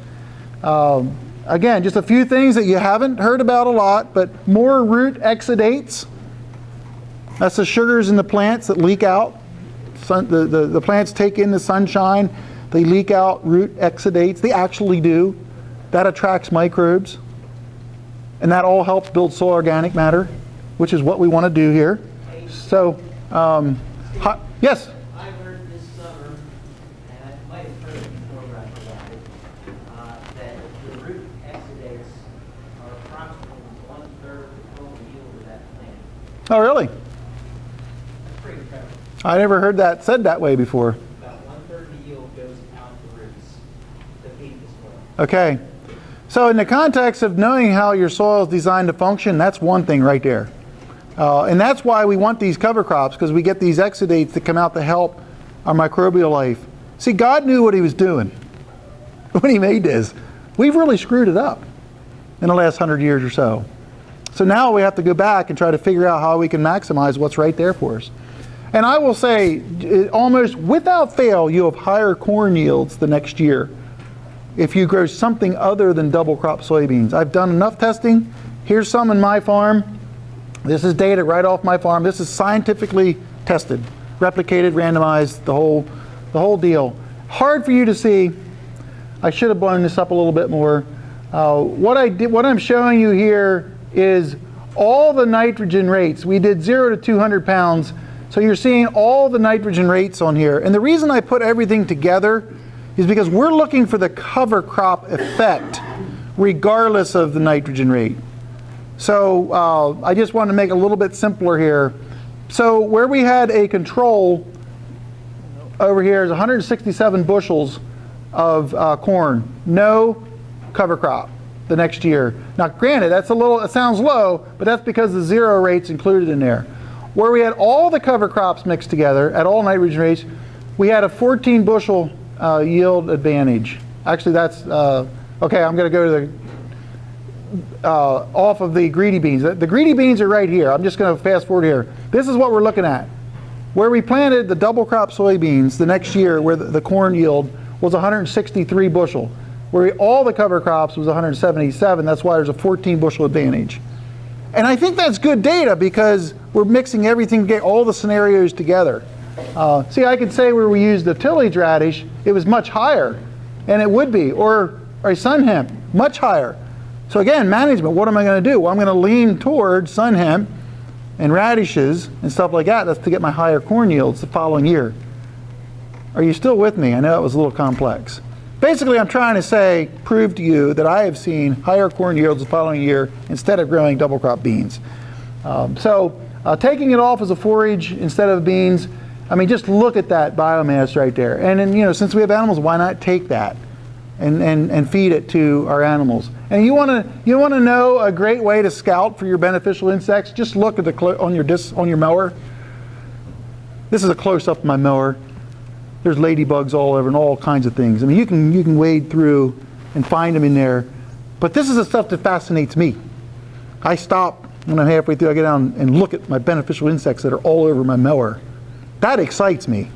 Again, just a few things that you haven't heard about a lot, but more root exudates. That's the sugars in the plants that leak out. The plants take in the sunshine. They leak out root exudates. They actually do. That attracts microbes. And that all helps build soil organic matter, which is what we want to do here. So, yes? I learned this summer, and I might have heard it before, but I forgot it, that the root exudates are approximately 1/3 of the total yield of that plant. Oh, really? That's pretty incredible. I never heard that said that way before. About 1/3 of the yield goes out the roots to feed the soil. Okay. So in the context of knowing how your soil is designed to function, that's one thing right there. And that's why we want these cover crops, because we get these exudates that come out to help our microbial life. See, God knew what he was doing when he made this. We've really screwed it up in the last 100 years or so. So now we have to go back and try to figure out how we can maximize what's right there for us. And I will say, almost without fail, you have higher corn yields the next year if you grow something other than double crop soybeans. I've done enough testing. Here's some in my farm. This is data right off my farm. This is scientifically tested, replicated, randomized, the whole deal. Hard for you to see. I should have blown this up a little bit more. What I'm showing you here is all the nitrogen rates. We did 0 to 200 pounds. So you're seeing all the nitrogen rates on here. And the reason I put everything together is because we're looking for the cover crop effect regardless of the nitrogen rate. So I just wanted to make it a little bit simpler here. So where we had a control over here is 167 bushels of corn, no cover crop the next year. Now granted, it sounds low, but that's because the 0 rate's included in there. Where we had all the cover crops mixed together at all nitrogen rates, we had a 14 bushel yield advantage. Actually, that's, okay, I'm going to go to the, off of the greedy beans. The greedy beans are right here. I'm just going to fast forward here. This is what we're looking at. Where we planted the double crop soybeans the next year, where the corn yield was 163 bushel. Where all the cover crops was 177. That's why there's a 14 bushel advantage. And I think that's good data because we're mixing everything, get all the scenarios together. See, I could say where we used the tillage radish, it was much higher, and it would be, or a sun hemp, much higher. So again, management, what am I going to do? Well, I'm going to lean toward sun hemp and radishes and stuff like that. That's to get my higher corn yields the following year. Are you still with me? I know that was a little complex. Basically, I'm trying to prove to you that I have seen higher corn yields the following year instead of growing double crop beans. Taking it off as a forage instead of beans, I mean, just look at that biomass right there. And then, since we have animals, why not take that and feed it to our animals? And you want to know a great way to scout for your beneficial insects? Just look at on your mower. This is a close-up of my mower. There's ladybugs all over and all kinds of things. I mean, you can wade through and find them in there. But this is the stuff that fascinates me. I stop when I'm halfway through. I get down and look at my beneficial insects that are all over my mower. That excites me.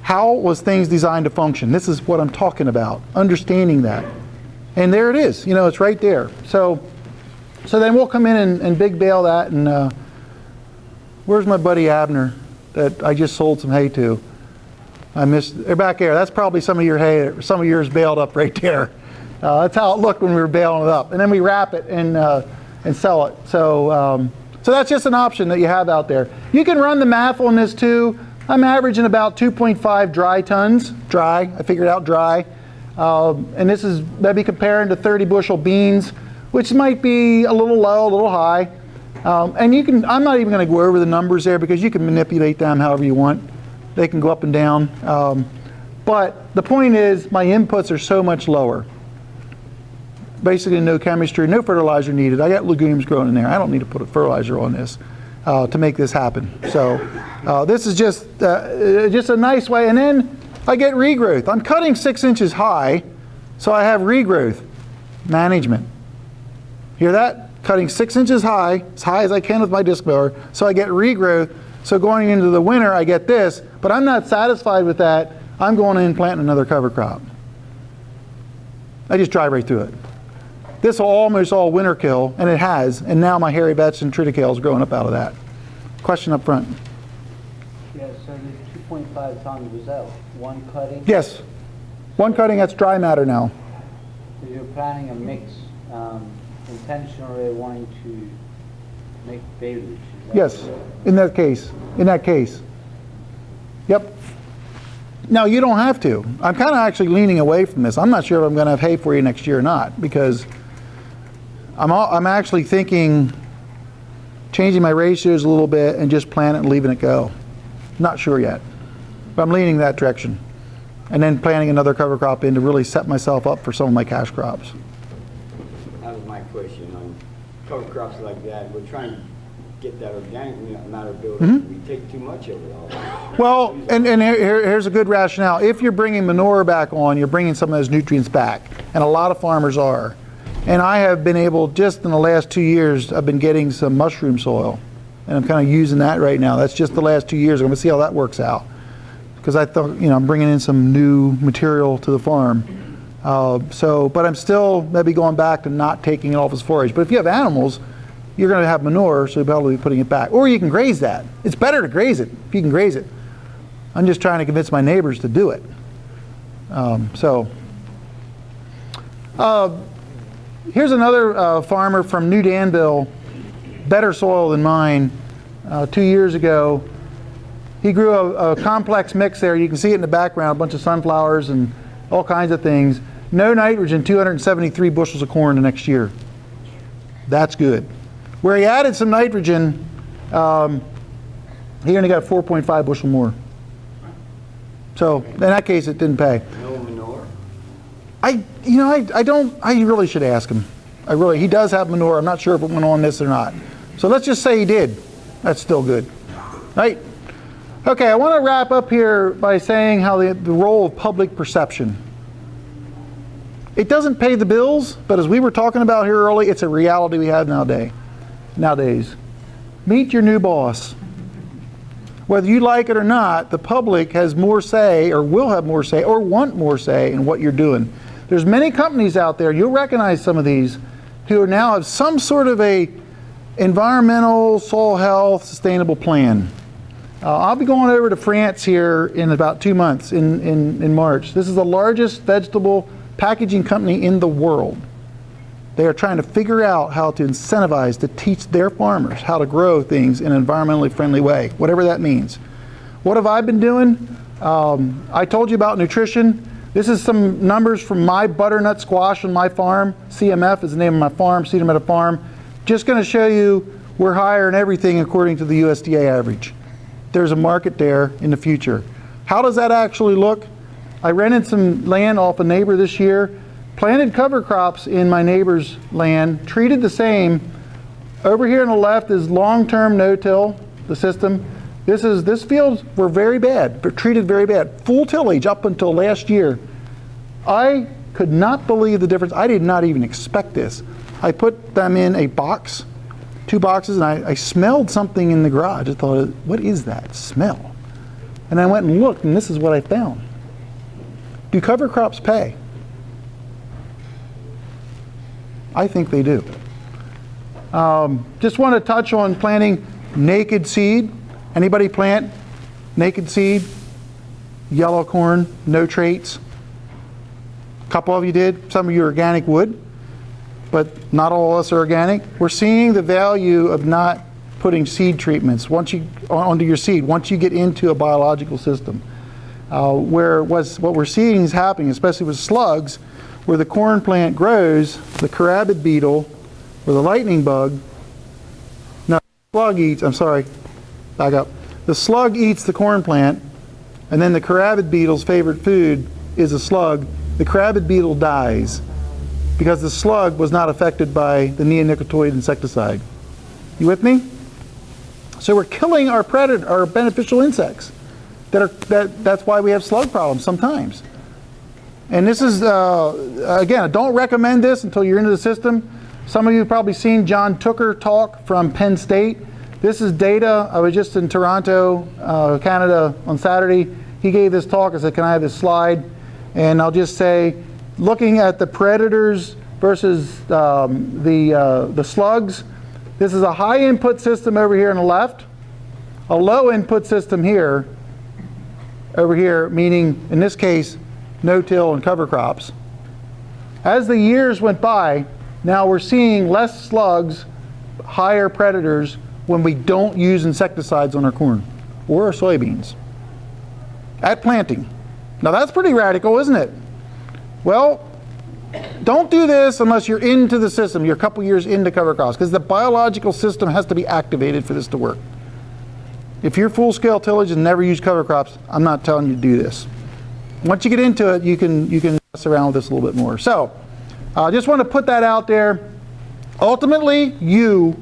How was things designed to function? This is what I'm talking about, understanding that. And there it is, it's right there. So then we'll come in and big bale that, and where's my buddy Abner that I just sold some hay to? They're back there. That's probably some of your hay, some of yours baled up right there. That's how it looked when we were baling it up. And then we wrap it and sell it. So that's just an option that you have out there. You can run the math on this too. I'm averaging about 2.5 dry tons. Dry, I figured out dry. And this is maybe comparing to 30 bushel beans, which might be a little low, a little high. And I'm not even going to go over the numbers there because you can manipulate them however you want. They can go up and down. But the point is, my inputs are so much lower. Basically no chemistry, no fertilizer needed. I got legumes growing in there. I don't need to put a fertilizer on this to make this happen. So this is just a nice way. And then I get regrowth. I'm cutting 6 inches high, so I have regrowth management. Hear that? Cutting 6 inches high, as high as I can with my disc mower, so I get regrowth. So going into the winter, I get this, but I'm not satisfied with that. I'm going in and planting another cover crop. I just drive right through it. This will almost all winter kill, and it has, and now my hairy vetch and triticale is growing up out of that. Question up front. Yeah, so the 2.5 tons, was that one cutting? Yes. One cutting, that's dry matter now. So you're planning a mix, intentionally wanting to make foliage? Yes, in that case. Yep. Now, you don't have to. I'm kind of actually leaning away from this. I'm not sure if I'm going to have hay for you next year or not, because I'm actually thinking changing my ratios a little bit and just plant it and leaving it go. Not sure yet, but I'm leaning that direction. And then planting another cover crop in to really set myself up for some of my cash crops. That was my question on cover crops like that. We're trying to get that organic matter built up. We take too much of it all. Well, and here's a good rationale. If you're bringing manure back on, you're bringing some of those nutrients back, and a lot of farmers are. And I have been able, just in the last 2 years, I've been getting some mushroom soil and I'm kind of using that right now. That's just the last 2 years. I'm going to see how that works out, because I thought, you know, I'm bringing in some new material to the farm. But I'm still maybe going back to not taking it off as forage. But if you have animals, you're going to have manure, so you'll probably be putting it back. Or you can graze that. It's better to graze it if you can graze it. I'm just trying to convince my neighbors to do it. Here's another farmer from New Danville, better soil than mine, 2 years ago. He grew a complex mix there. You can see it in the background, a bunch of sunflowers and all kinds of things. No nitrogen, 273 bushels of corn the next year. That's good. Where he added some nitrogen, he only got 4.5 bushel more. So in that case, it didn't pay. No manure? I really should ask him. He does have manure. I'm not sure if it went on this or not. So let's just say he did. That's still good, right? Okay, I want to wrap up here by saying how the role of public perception. It doesn't pay the bills, but as we were talking about here early, it's a reality we have nowadays. Meet your new boss. Whether you like it or not, the public has more say, or will have more say, or want more say in what you're doing. There's many companies out there, you'll recognize some of these, who now have some sort of a environmental, soil health, sustainable plan. I'll be going over to France here in about 2 months, in March. This is the largest vegetable packaging company in the world. They are trying to figure out how to incentivize, to teach their farmers how to grow things in an environmentally friendly way, whatever that means. What have I been doing? I told you about nutrition. This is some numbers from my butternut squash on my farm. CMF is the name of my farm, Cedar Meadow Farm. Just going to show you we're higher in everything according to the USDA average. There's a market there in the future. How does that actually look? I rented some land off a neighbor this year, planted cover crops in my neighbor's land, treated the same. Over here on the left is long-term no-till, the system. This fields were very bad, but treated very bad. Full tillage up until last year. I could not believe the difference. I did not even expect this. I put them in a box, 2 boxes, and I smelled something in the garage. I thought, what is that smell? And I went and looked, and this is what I found. Do cover crops pay? I think they do. Just want to touch on planting naked seed. Anybody plant naked seed? Yellow corn, no traits. A couple of you did. Some of you organic would, but not all of us are organic. We're seeing the value of not putting seed treatments onto your seed once you get into a biological system. What we're seeing is happening, especially with slugs, where the corn plant grows, the carabid beetle or the lightning bug, no, slug eats, I'm sorry, back up. The slug eats the corn plant, and then the carabid beetle's favorite food is a slug. The carabid beetle dies because the slug was not affected by the neonicotinoid insecticide. You with me? So we're killing our predator, our beneficial insects. That's why we have slug problems sometimes. And this is, again, I don't recommend this until you're into the system. Some of you have probably seen John Tooker talk from Penn State. This is data. I was just in Toronto, Canada on Saturday. He gave this talk. I said, can I have this slide? And I'll just say, looking at the predators versus the slugs, this is a high input system over here on the left, a low input system here, over here, meaning in this case, no-till and cover crops. As the years went by, now we're seeing less slugs, higher predators when we don't use insecticides on our corn or our soybeans at planting. Now that's pretty radical, isn't it? Well, don't do this unless you're into the system, you're a couple years into cover crops, because the biological system has to be activated for this to work. If you're full-scale tillage and never use cover crops, I'm not telling you to do this. Once you get into it, you can mess around with this a little bit more. So, I just want to put that out there. Ultimately, you,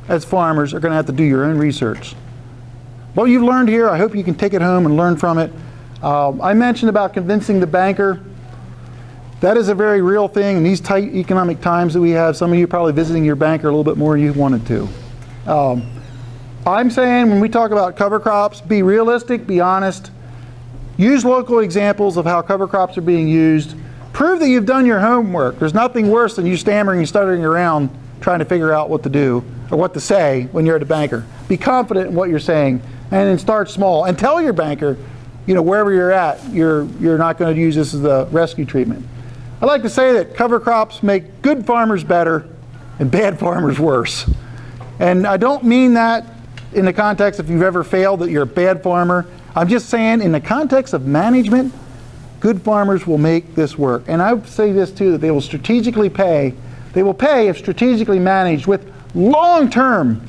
as farmers, are going to have to do your own research. What you've learned here, I hope you can take it home and learn from it. I mentioned about convincing the banker. That is a very real thing in these tight economic times that we have. Some of you are probably visiting your banker a little bit more than you wanted to. I'm saying when we talk about cover crops, be realistic, be honest, use local examples of how cover crops are being used. Prove that you've done your homework. There's nothing worse than you stammering and stuttering around trying to figure out what to do or what to say when you're at a banker. Be confident in what you're saying, and then start small. And tell your banker, you know, wherever you're at, you're not going to use this as a rescue treatment. I like to say that cover crops make good farmers better and bad farmers worse. And I don't mean that in the context if you've ever failed that you're a bad farmer. I'm just saying in the context of management, good farmers will make this work. And I would say this too, that they will strategically pay. They will pay if strategically managed with long-term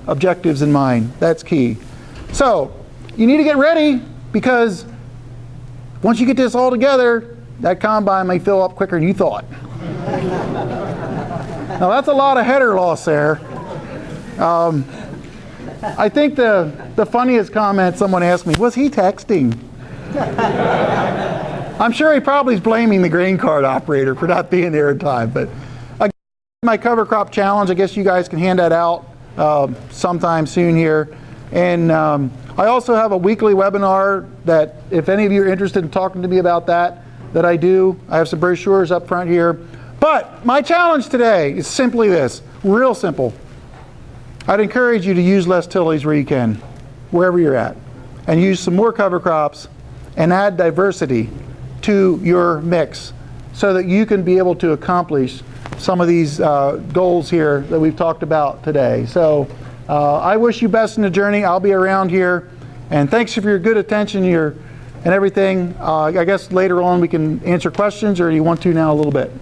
objectives in mind. That's key. So you need to get ready, because once you get this all together, that combine may fill up quicker than you thought. Now that's a lot of header loss there. I think the funniest comment someone asked me, was he texting? I'm sure he probably is blaming the grain cart operator for not being there in time. But again, my cover crop challenge, I guess you guys can hand that out sometime soon here. And I also have a weekly webinar that if any of you are interested in talking to me about that I do. I have some brochures up front here. But my challenge today is simply this, real simple. I'd encourage you to use less tillage where you can, wherever you're at, and use some more cover crops and add diversity to your mix so that you can be able to accomplish some of these goals here that we've talked about today. So I wish you best in the journey. I'll be around here, and thanks for your good attention and everything. I guess later on we can answer questions, or do you want to now a little bit?